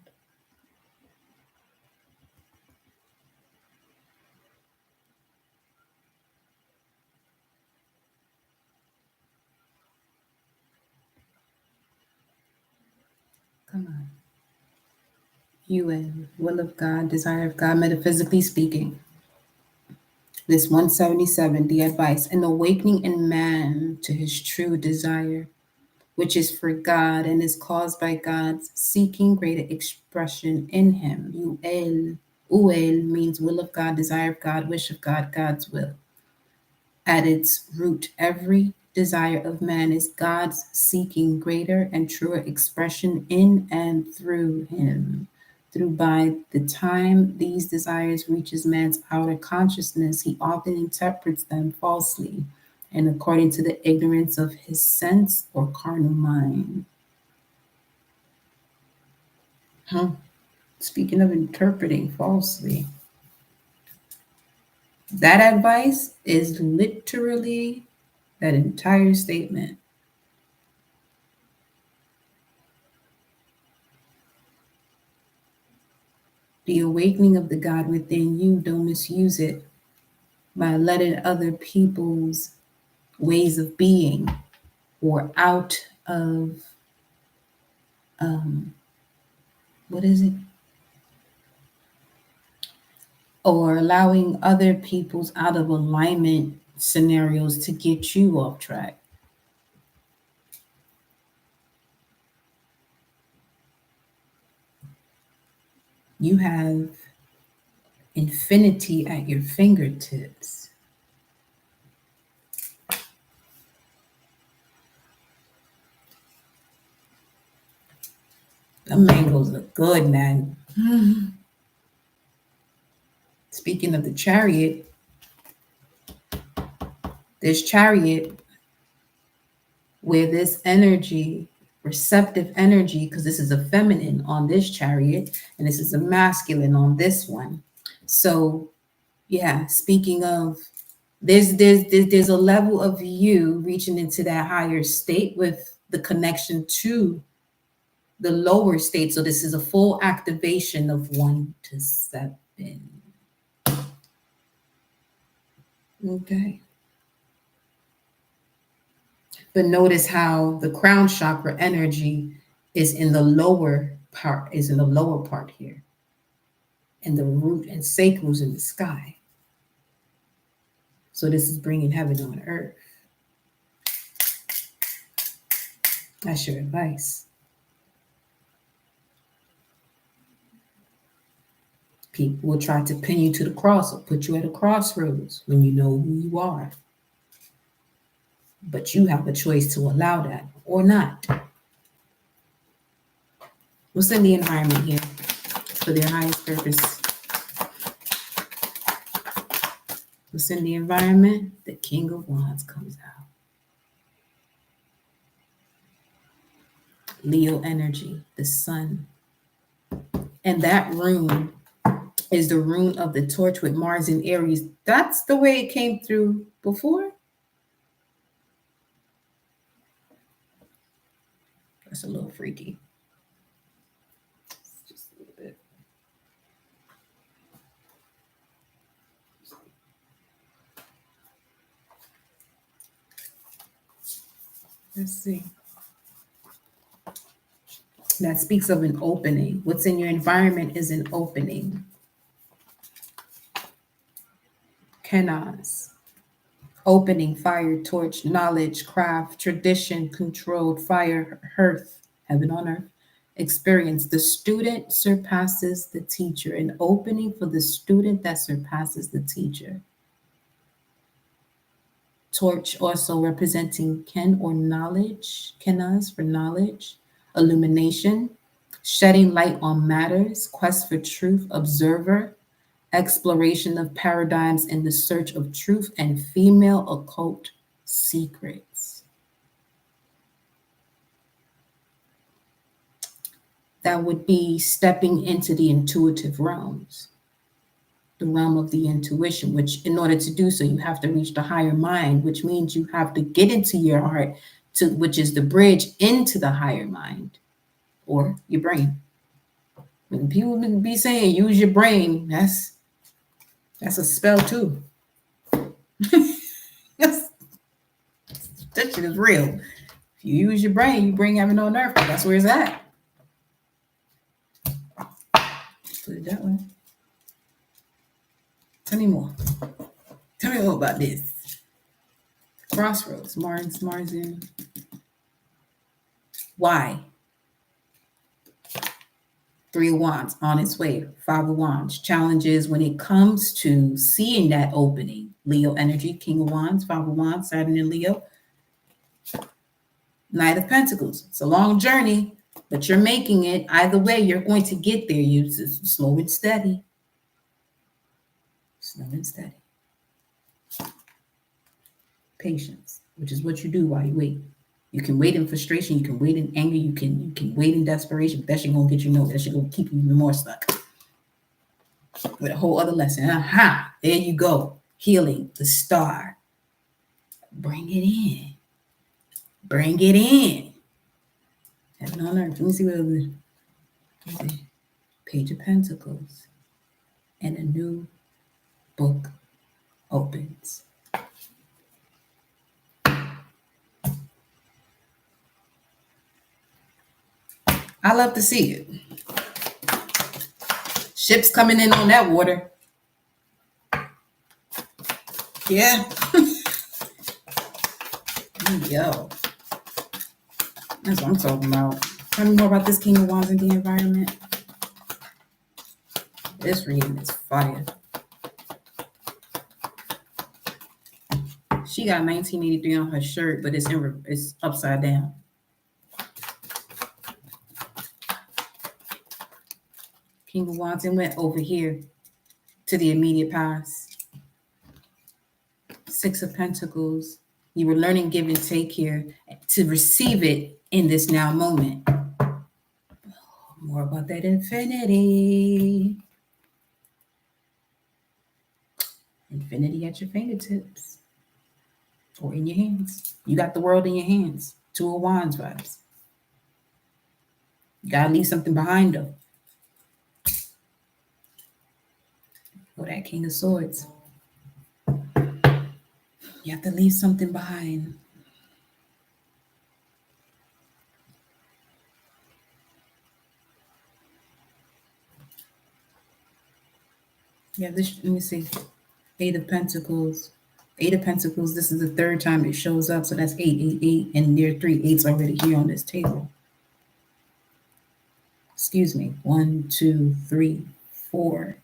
Come on. UN, will of God, desire of God, metaphysically speaking. This 177, the advice, an awakening in man to his true desire, which is for God and is caused by God's seeking greater expression in him. Uel means will of God, desire of God, wish of God, God's will. At its root, every desire of man is God's seeking greater and truer expression in and through him. Through by the time these desires reaches man's outer consciousness, he often interprets them falsely and according to the ignorance of his sense or carnal mind. Speaking of interpreting falsely, that advice is literally that entire statement. The awakening of the God within you, don't misuse it by letting other people's ways of being or out of, what is it? Or allowing other people's out of alignment scenarios to get you off track. You have infinity at your fingertips. The mangoes look good, man. Speaking of the chariot, this chariot where this energy, receptive energy, because this is a feminine on this chariot and this is a masculine on this one. So yeah, speaking of, there's a level of you reaching into that higher state with the connection to the lower state. So this is a full activation of 1 to 7. Okay. But notice how the crown chakra energy is in the lower part, here. And the root and sacral's in the sky. So this is bringing heaven on earth. That's your advice. People will try to pin you to the cross or put you at a crossroads when you know who you are. But you have a choice to allow that or not. What's in the environment here for their highest purpose? What's in the environment? The King of Wands comes out. Leo energy, the sun. And that rune is the rune of the torch with Mars in Aries. That's the way it came through before. That's a little freaky. Just a little bit. Let's see. That speaks of an opening. What's in your environment is an opening. Kenas. Opening, fire, torch, knowledge, craft, tradition, controlled, fire, hearth, heaven on earth, experience. The student surpasses the teacher. An opening for the student that surpasses the teacher. Torch also representing Ken or knowledge, Kenas for knowledge, illumination, shedding light on matters, quest for truth, observer, exploration of paradigms in the search of truth, and female occult secrets. That would be stepping into the intuitive realms. the realm of the intuition, which in order to do so, you have to reach the higher mind, which means you have to get into your heart, which is the bridge into the higher mind or your brain. When people be saying use your brain, that's a spell too. That shit is real. If you use your brain, you bring heaven on earth. That's where it's at. Put it that way. Tell me more. Tell me more about this. Crossroads, Mars in. Why? 3 of Wands on its way. 5 of Wands. Challenges when it comes to seeing that opening. Leo energy, King of Wands, 5 of Wands, Saturn and Leo. Knight of Pentacles. It's a long journey, but you're making it. Either way, you're going to get there. You slow and steady. Slow and steady. Patience, which is what you do while you wait. You can wait in frustration. You can wait in anger. You can wait in desperation. But that shit gonna get you nowhere. That shit gonna keep you even more stuck. With a whole other lesson. Aha! There you go. Healing, the star. Bring it in. Bring it in. Heaven on earth. Let me see what it is. Page of Pentacles. And a new book opens. I love to see it. Ships coming in on that water. Yeah. Yo. That's what I'm talking about. Tell me more about this King of Wands in the environment. This reading is fire. She got 1983 on her shirt, but it's upside down. King of Wands and went over here to the immediate past. 6 of Pentacles. You were learning give and take here to receive it in this now moment. More about that infinity. Infinity at your fingertips or in your hands. You got the world in your hands. 2 of Wands vibes. You gotta leave something behind them. Or that King of Swords. You have to leave something behind. Yeah, this, let me see. 8 of Pentacles. 8 of Pentacles, this is the 3rd time it shows up. So that's 8, 8, 8. And there are 3 8s already here on this table. Excuse me. 1, 2, 3, 4,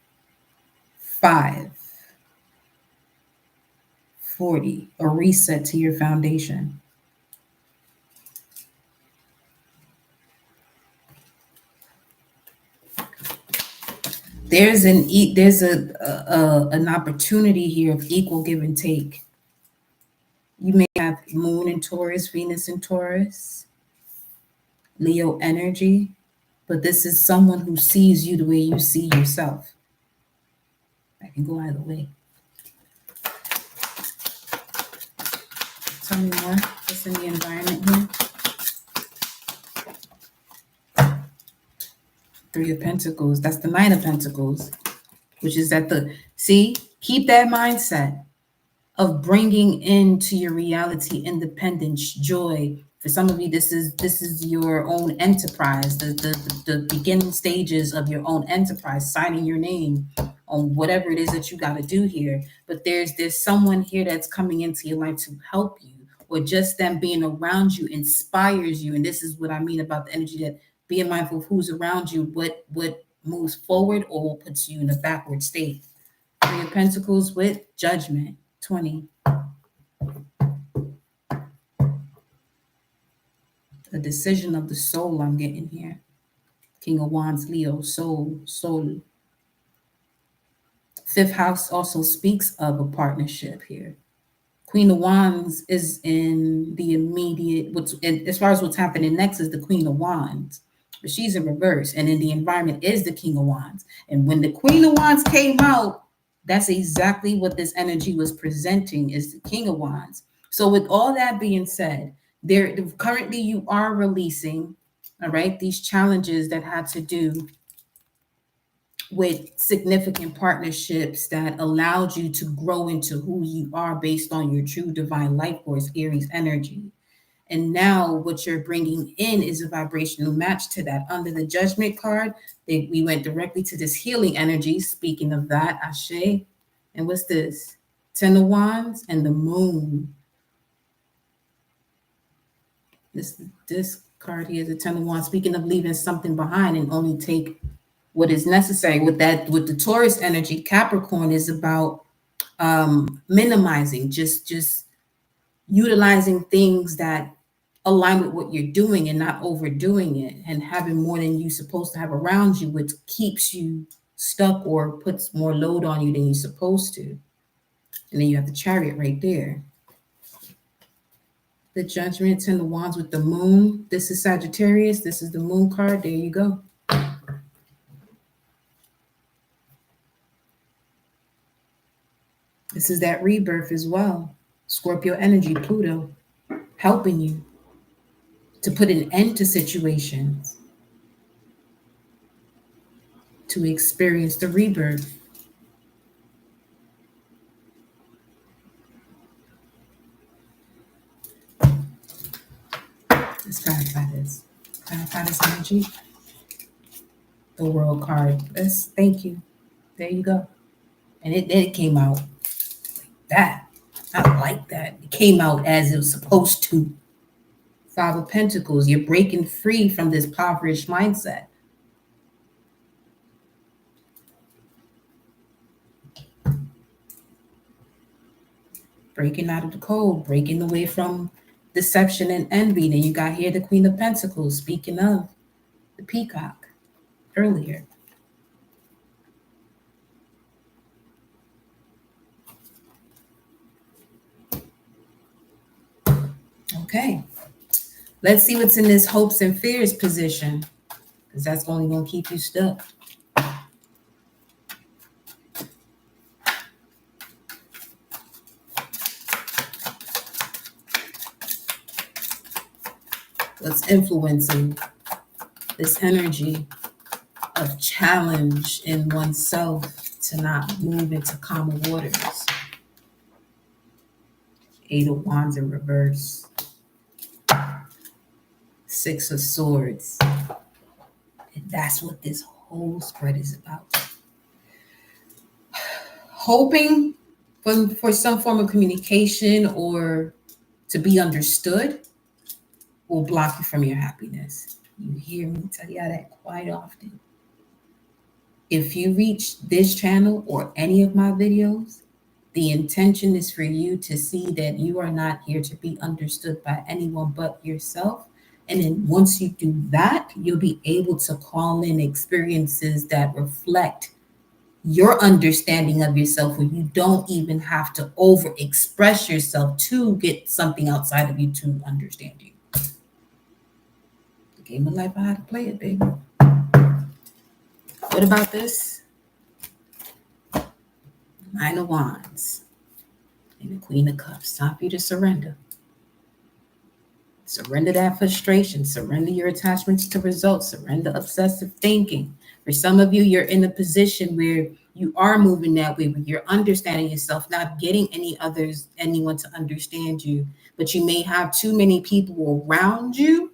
5. 40. A reset to your foundation. There's an opportunity here of equal give and take. You may have Moon in Taurus, Venus in Taurus, Leo energy, but this is someone who sees you the way you see yourself. That can go either way. Tell me more. What's in the environment here? 3 of Pentacles. That's the 9 of Pentacles, which is at keep that mindset of bringing into your reality independence, joy. For some of you, this is your own enterprise, the beginning stages of your own enterprise, signing your name on whatever it is that you got to do here. But there's someone here that's coming into your life to help you, or just them being around you inspires you. And this is what I mean about the energy, that being mindful of who's around you, what moves forward or puts you in a backward state. 3 of Pentacles with Judgment, 20. A decision of the soul I'm getting here. King of Wands, Leo, soul. 5th house also speaks of a partnership here. Queen of Wands is in the immediate, as far as what's happening next is the Queen of Wands. But she's in reverse, and in the environment is the King of Wands. And when the Queen of Wands came out, That's exactly what this energy was presenting, is the King of Wands. So with all that being said, there currently you are releasing, all right, these challenges that had to do with significant partnerships that allowed you to grow into who you are based on your true divine life force, Aries energy. And now what you're bringing in is a vibrational match to that. Under the Judgment card, we went directly to this healing energy. Speaking of that, Ashe. And what's this? Ten of Wands and the Moon. This card here, the Ten of Wands, speaking of leaving something behind and only take what is necessary. With the Taurus energy, Capricorn is about minimizing, just utilizing things that align with what you're doing and not overdoing it, and having more than you're supposed to have around you, which keeps you stuck or puts more load on you than you're supposed to. And then you have the Chariot right there. The Judgment and the Wands with the Moon. This is Sagittarius. This is the Moon card. There you go. This is that rebirth as well. Scorpio energy, Pluto, helping you to put an end to situations, to experience the rebirth. Let's clarify this. Clarify this energy. The World card. Thank you. There you go. And it came out like that. I like that. It came out as it was supposed to. Five of Pentacles. You're breaking free from this impoverished mindset. Breaking out of the code, breaking away from deception and envy. Then you got here the Queen of Pentacles, speaking of the peacock earlier. Okay. Let's see what's in this hopes and fears position, because that's only going to keep you stuck. What's influencing this energy of challenge in oneself to not move into calmer waters? Eight of Wands in reverse. Six of Swords. And that's what this whole spread is about. Hoping for some form of communication or to be understood will block you from your happiness. You hear me tell you that quite often. If you reach this channel or any of my videos, the intention is for you to see that you are not here to be understood by anyone but yourself. And then once you do that, you'll be able to call in experiences that reflect your understanding of yourself, where you don't even have to over express yourself to get something outside of you to understand you. The game of life, I had to play it, baby. What about this? Nine of Wands and the Queen of Cups. Time for you to surrender. Surrender that frustration. Surrender your attachments to results. Surrender obsessive thinking. For some of you, you're in a position where you are moving that way, where you're understanding yourself, not getting anyone to understand you. But you may have too many people around you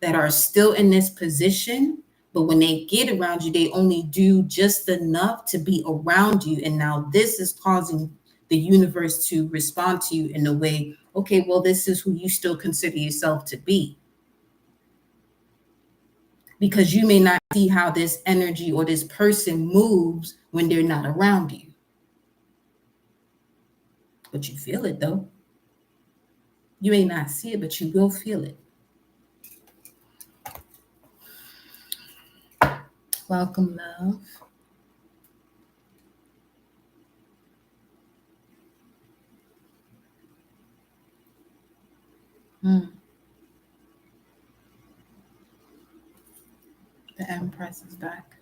that are still in this position. But when they get around you, they only do just enough to be around you. And now this is causing the universe to respond to you in a way, okay, well, this is who you still consider yourself to be. Because you may not see how this energy or this person moves when they're not around you. But you feel it though. You may not see it, but you will feel it. Welcome, love. The Empress is back.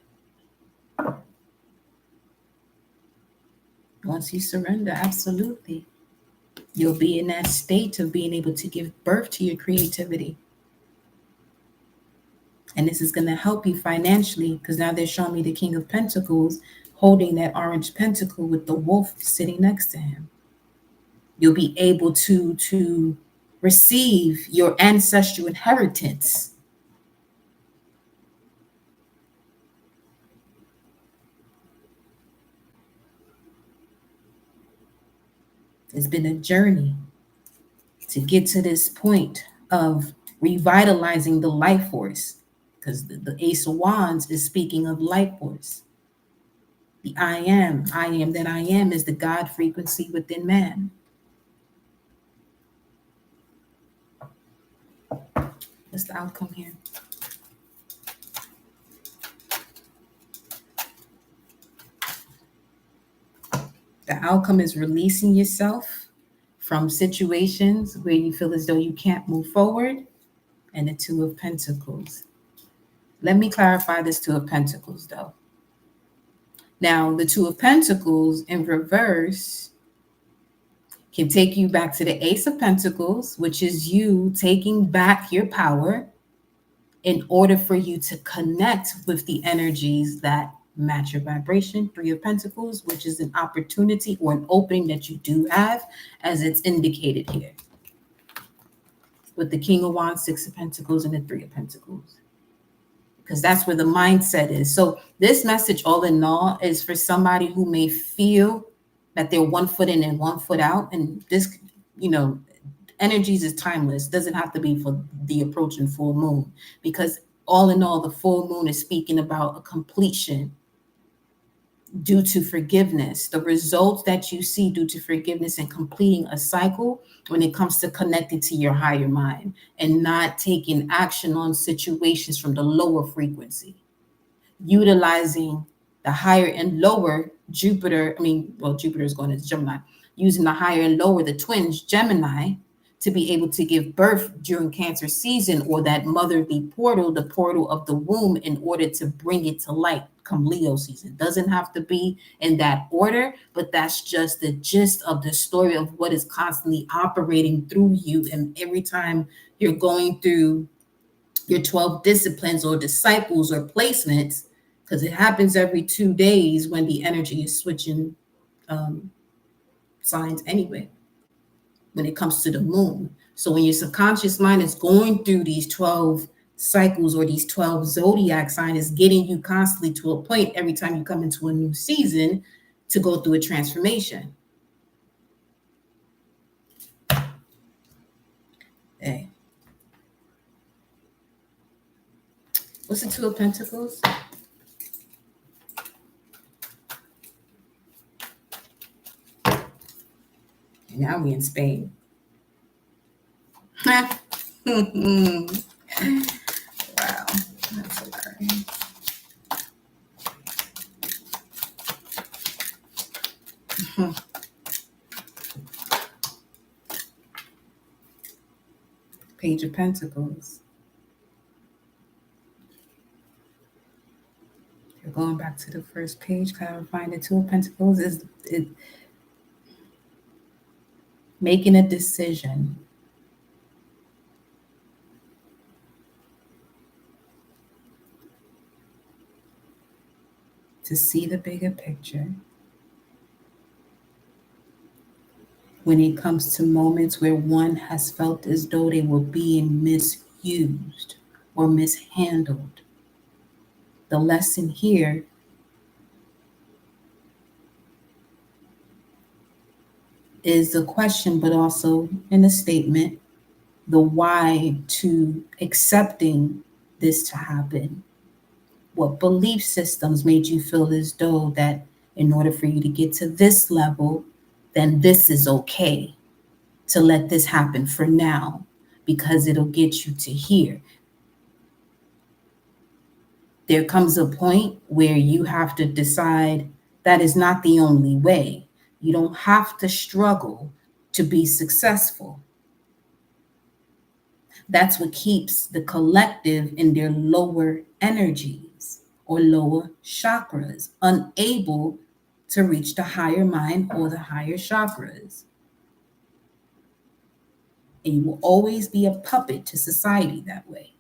Once you surrender, absolutely. You'll be in that state of being able to give birth to your creativity. And this is going to help you financially, because now they're showing me the King of Pentacles holding that orange pentacle with the wolf sitting next to him. You'll be able to receive your ancestral inheritance. It's been a journey to get to this point of revitalizing the life force, because the Ace of Wands is speaking of life force. The I am that I am is the God frequency within man. What's the outcome here? The outcome is releasing yourself from situations where you feel as though you can't move forward, and the Two of Pentacles. Let me clarify this Two of Pentacles, though. Now, the Two of Pentacles in reverse can take you back to the Ace of Pentacles, which is you taking back your power in order for you to connect with the energies that match your vibration. Three of Pentacles, which is an opportunity or an opening that you do have, as it's indicated here, with the King of Wands, Six of Pentacles, and the Three of Pentacles, because that's where the mindset is. So this message, all in all, is for somebody who may feel that they're 1 foot in and 1 foot out. And this, energies is timeless. It doesn't have to be for the approaching full moon, because all in all, the full moon is speaking about a completion due to forgiveness. The results that you see due to forgiveness and completing a cycle when it comes to connecting to your higher mind and not taking action on situations from the lower frequency, utilizing the higher and lower Jupiter. Jupiter is going into Gemini, using the higher and lower, the twins, Gemini, to be able to give birth during Cancer season, or that motherly portal, the portal of the womb, in order to bring it to light come Leo season. Doesn't have to be in that order, but that's just the gist of the story of what is constantly operating through you. And every time you're going through your 12 disciplines or disciples or placements, because it happens every 2 days when the energy is switching signs anyway, when it comes to the moon. So when your subconscious mind is going through these 12 cycles or these 12 zodiac signs, is getting you constantly to a point every time you come into a new season to go through a transformation. Hey. What's the Two of Pentacles? And now we're in Spain. Wow, that's hilarious. Page of Pentacles. You're going back to the first page, clarifying the Two of Pentacles is making a decision. To see the bigger picture when it comes to moments where one has felt as though they were being misused or mishandled. The lesson here is a question, but also in a statement, the why to accepting this to happen. What belief systems made you feel as though that in order for you to get to this level, then this is okay to let this happen for now, because it'll get you to here. There comes a point where you have to decide that is not the only way. You don't have to struggle to be successful. That's what keeps the collective in their lower energies or lower chakras unable to reach the higher mind or the higher chakras. And you will always be a puppet to society that way.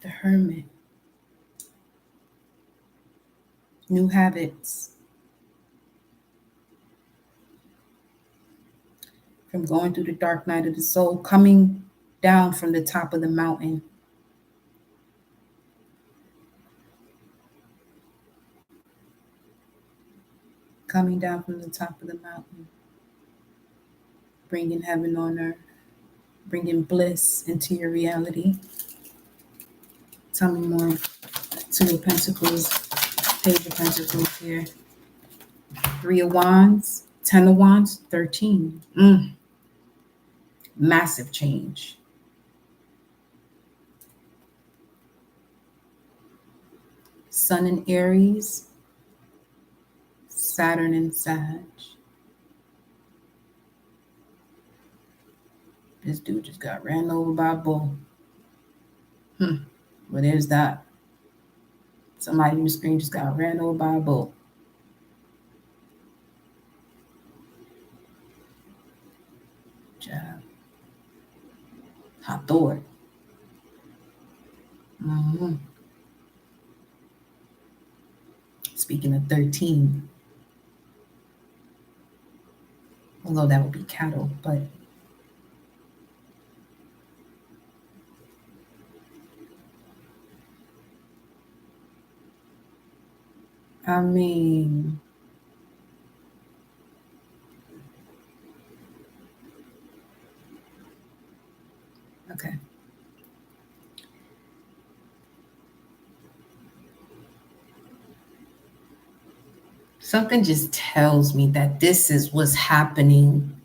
The Hermit. New habits. From going through the dark night of the soul, coming down from the top of the mountain. Coming down from the top of the mountain. Bringing heaven on earth. Bringing bliss into your reality. Tell me more. Two of Pentacles, Page of Pentacles here. 3 of Wands, 10 of Wands, 13. Massive change. Sun in Aries, Saturn in Sag. This dude just got ran over by a bull. Well, there's that. Somebody on the screen just got ran over by a bull. Jab. Hathor. Speaking of 13. Although that would be cattle, but I mean, okay. Something just tells me that this is what's happening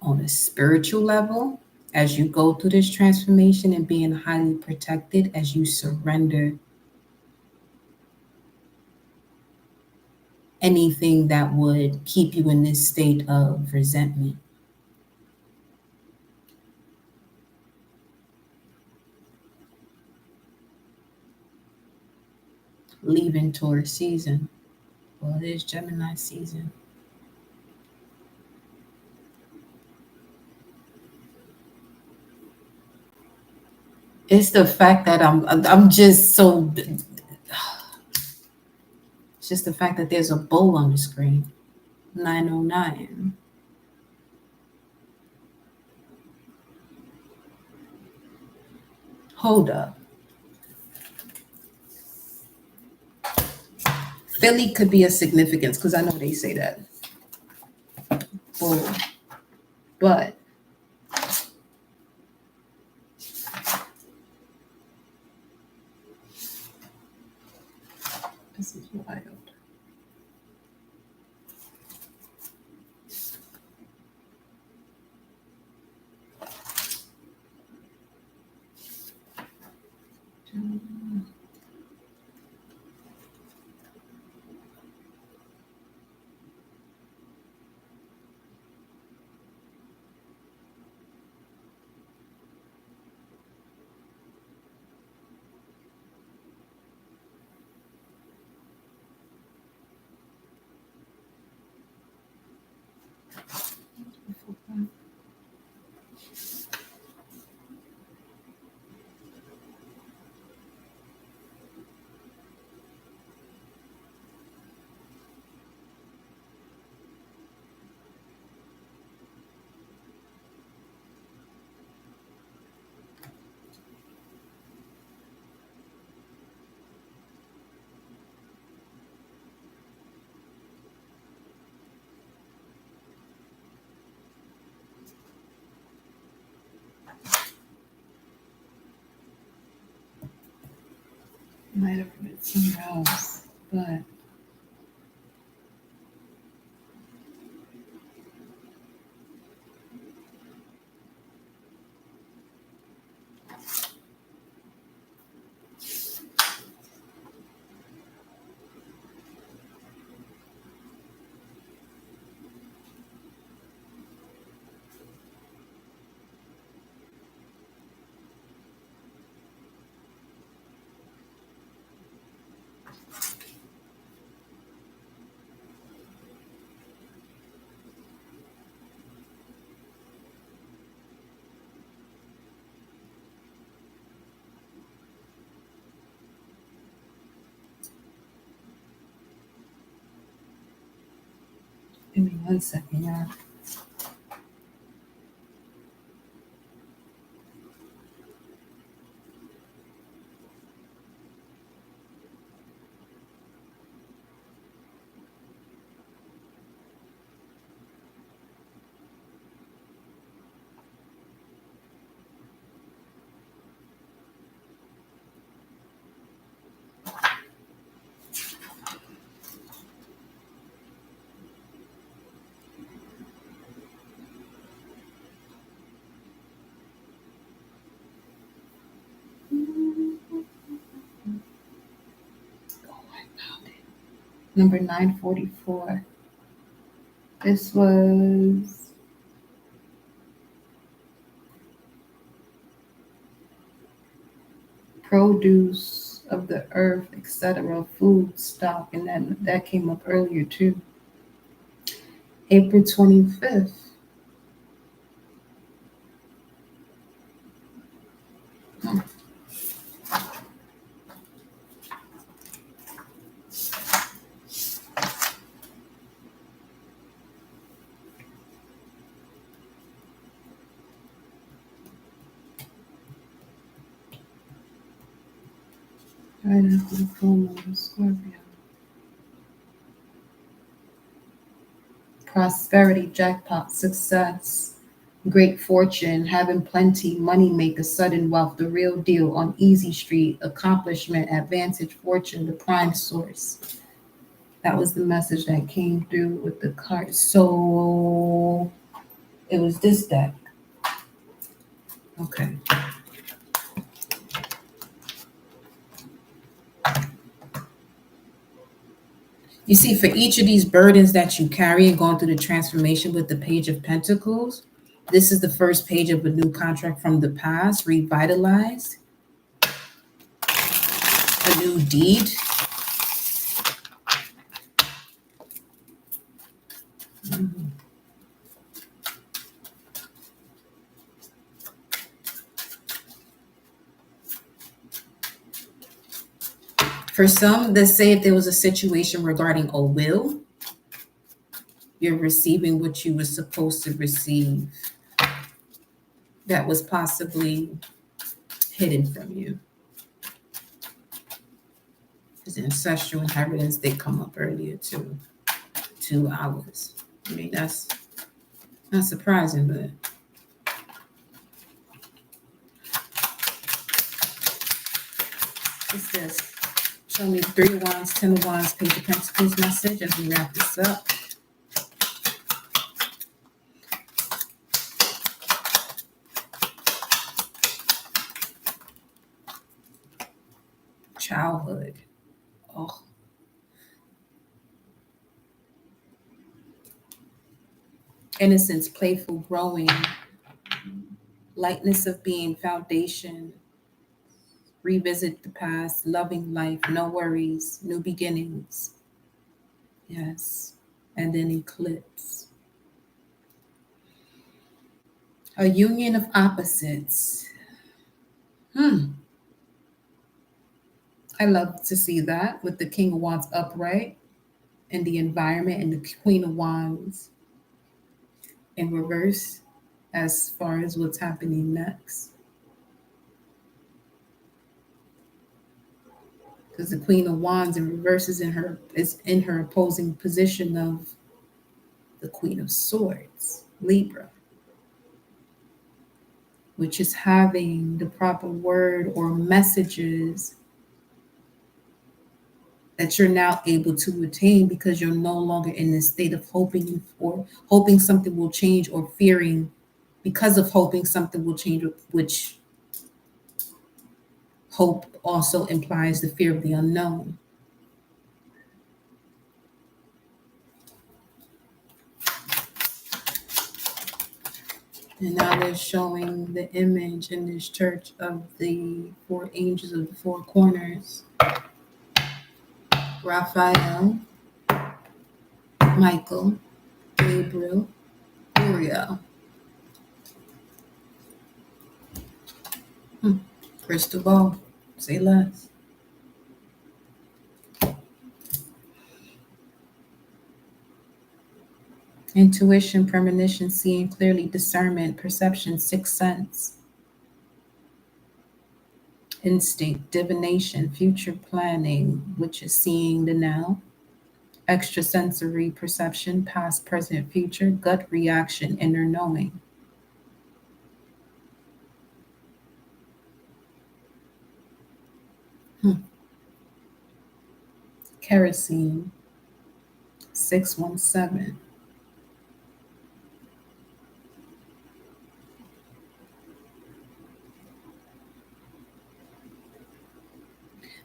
on a spiritual level as you go through this transformation and being highly protected as you surrender anything that would keep you in this state of resentment. Leaving Taurus season. Well, it is Gemini season. It's the fact that I'm just so. It's just the fact that there's a bull on the screen. 909. Hold up. Philly could be a significance because I know they say that. Bull. But this is wild. Might have read somewhere else, but Give me 1 second, y'all. Number 944. This was produce of the earth, etc., food stock, and then that came up earlier too. April 25th. Right after the full moon, Scorpio. Prosperity, jackpot, success, great fortune, having plenty, money maker, sudden wealth, the real deal, on easy street, accomplishment, advantage, fortune, the prime source. That was the message that came through with the card. So it was this deck. Okay. You see, for each of these burdens that you carry and going through the transformation with the Page of Pentacles, this is the first page of a new contract from the past, revitalized, a new deed. For some, let's say if there was a situation regarding a will, you're receiving what you were supposed to receive that was possibly hidden from you. Because ancestral inheritance, they come up earlier too. 2 hours. I mean, that's not surprising, but what's this? Show me 3 of Wands, 10 of Wands, Page of Pentacles message as we wrap this up. Childhood. Oh. Innocence, playful, growing, lightness of being, foundation, revisit the past, loving life, no worries, new beginnings. Yes. And then eclipse. A union of opposites. I love to see that with the King of Wands upright and the environment and the Queen of Wands in reverse as far as what's happening next. Because the Queen of Wands in reverse is in her opposing position of the Queen of Swords, Libra, which is having the proper word or messages that you're now able to attain because you're no longer in this state of hoping something will change, or fearing because of hoping something will change, which hope also implies the fear of the unknown. And now they're showing the image in this church of the 4 angels of the 4 corners. Raphael, Michael, Gabriel, Uriel. Crystal ball, say less. Intuition, premonition, seeing clearly, discernment, perception, sixth sense. Instinct, divination, future planning, which is seeing the now. Extrasensory perception, past, present, future. Gut reaction, inner knowing. Kerosene, 617.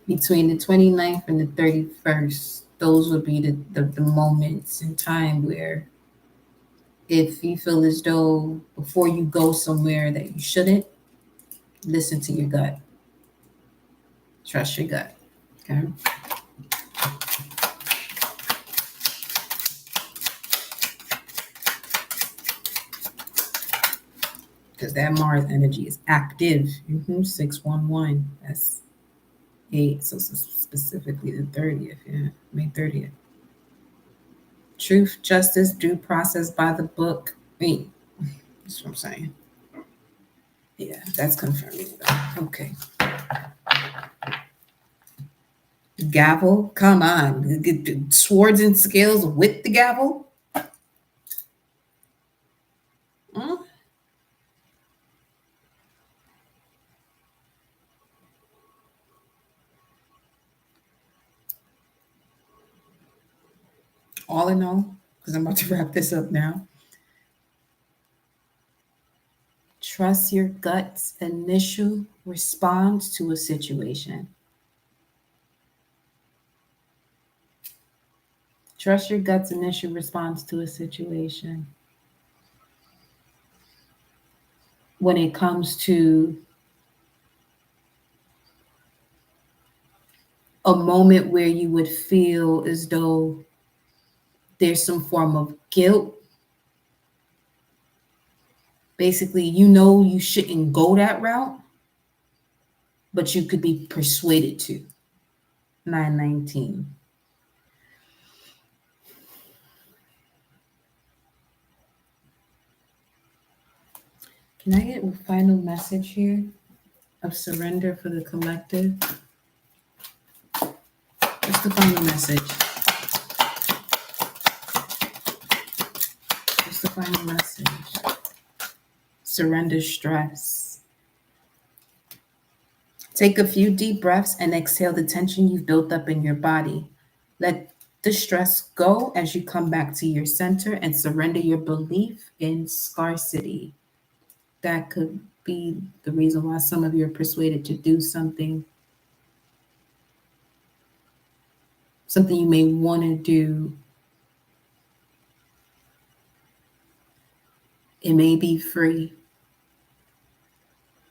Between the 29th and the 31st, those would be the moments in time where if you feel as though before you go somewhere that you shouldn't, listen to your gut. Trust your gut. Okay. Because that Mars energy is active. 611. That's 8. So specifically the 30th. Yeah. May 30th. Truth, justice, due process by the book. That's what I'm saying. Yeah, that's confirming. Okay. Gavel, come on. Swords and scales with the gavel. All in all, because I'm about to wrap this up now. Trust your gut's initial response to a situation. Trust your gut's initial response to a situation. When it comes to a moment where you would feel as though there's some form of guilt. Basically, you shouldn't go that route, but you could be persuaded to. 919. Can I get a final message here of surrender for the collective? What's the final message? What's the final message? Surrender stress. Take a few deep breaths and exhale the tension you've built up in your body. Let the stress go as you come back to your center and surrender your belief in scarcity. That could be the reason why some of you are persuaded to do something you may want to do. It may be free,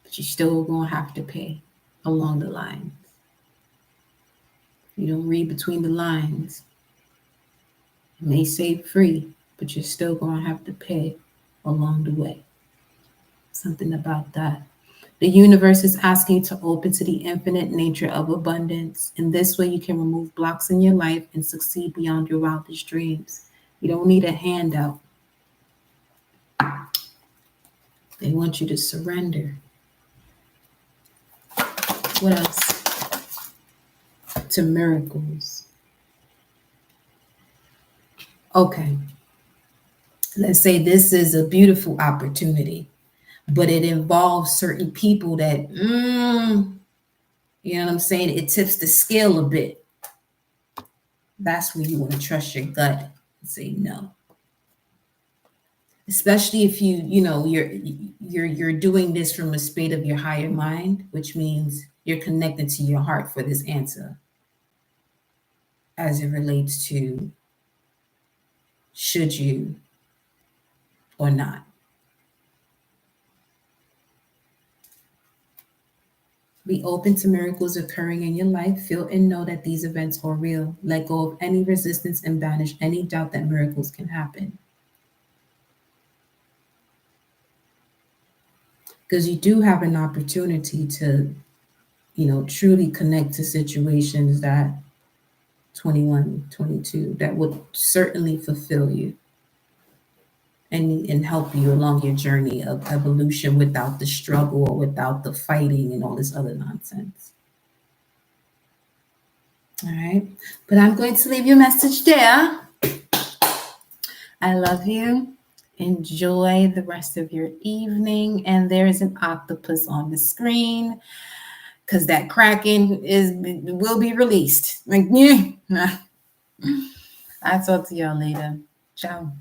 but you're still going to have to pay along the lines. You don't read between the lines. It may say free, but you're still going to have to pay along the way. Something about that. The universe is asking to open to the infinite nature of abundance. In this way, you can remove blocks in your life and succeed beyond your wildest dreams. You don't need a handout. They want you to surrender. What else? To miracles. Okay. Let's say this is a beautiful opportunity, but it involves certain people that, you know what I'm saying? It tips the scale a bit. That's when you want to trust your gut and say no. Especially if you're doing this from a state of your higher mind, which means you're connected to your heart for this answer as it relates to should you or not. Be open to miracles occurring in your life. Feel and know that these events are real. Let go of any resistance and banish any doubt that miracles can happen. Because you do have an opportunity to, truly connect to situations that 21, 22, that would certainly fulfill you. and help you along your journey of evolution without the struggle or without the fighting and all this other nonsense. All right. But I'm going to leave you a message there. I love you. Enjoy the rest of your evening. And there is an octopus on the screen because that Kraken will be released. Like, yeah. I'll talk to y'all later. Ciao.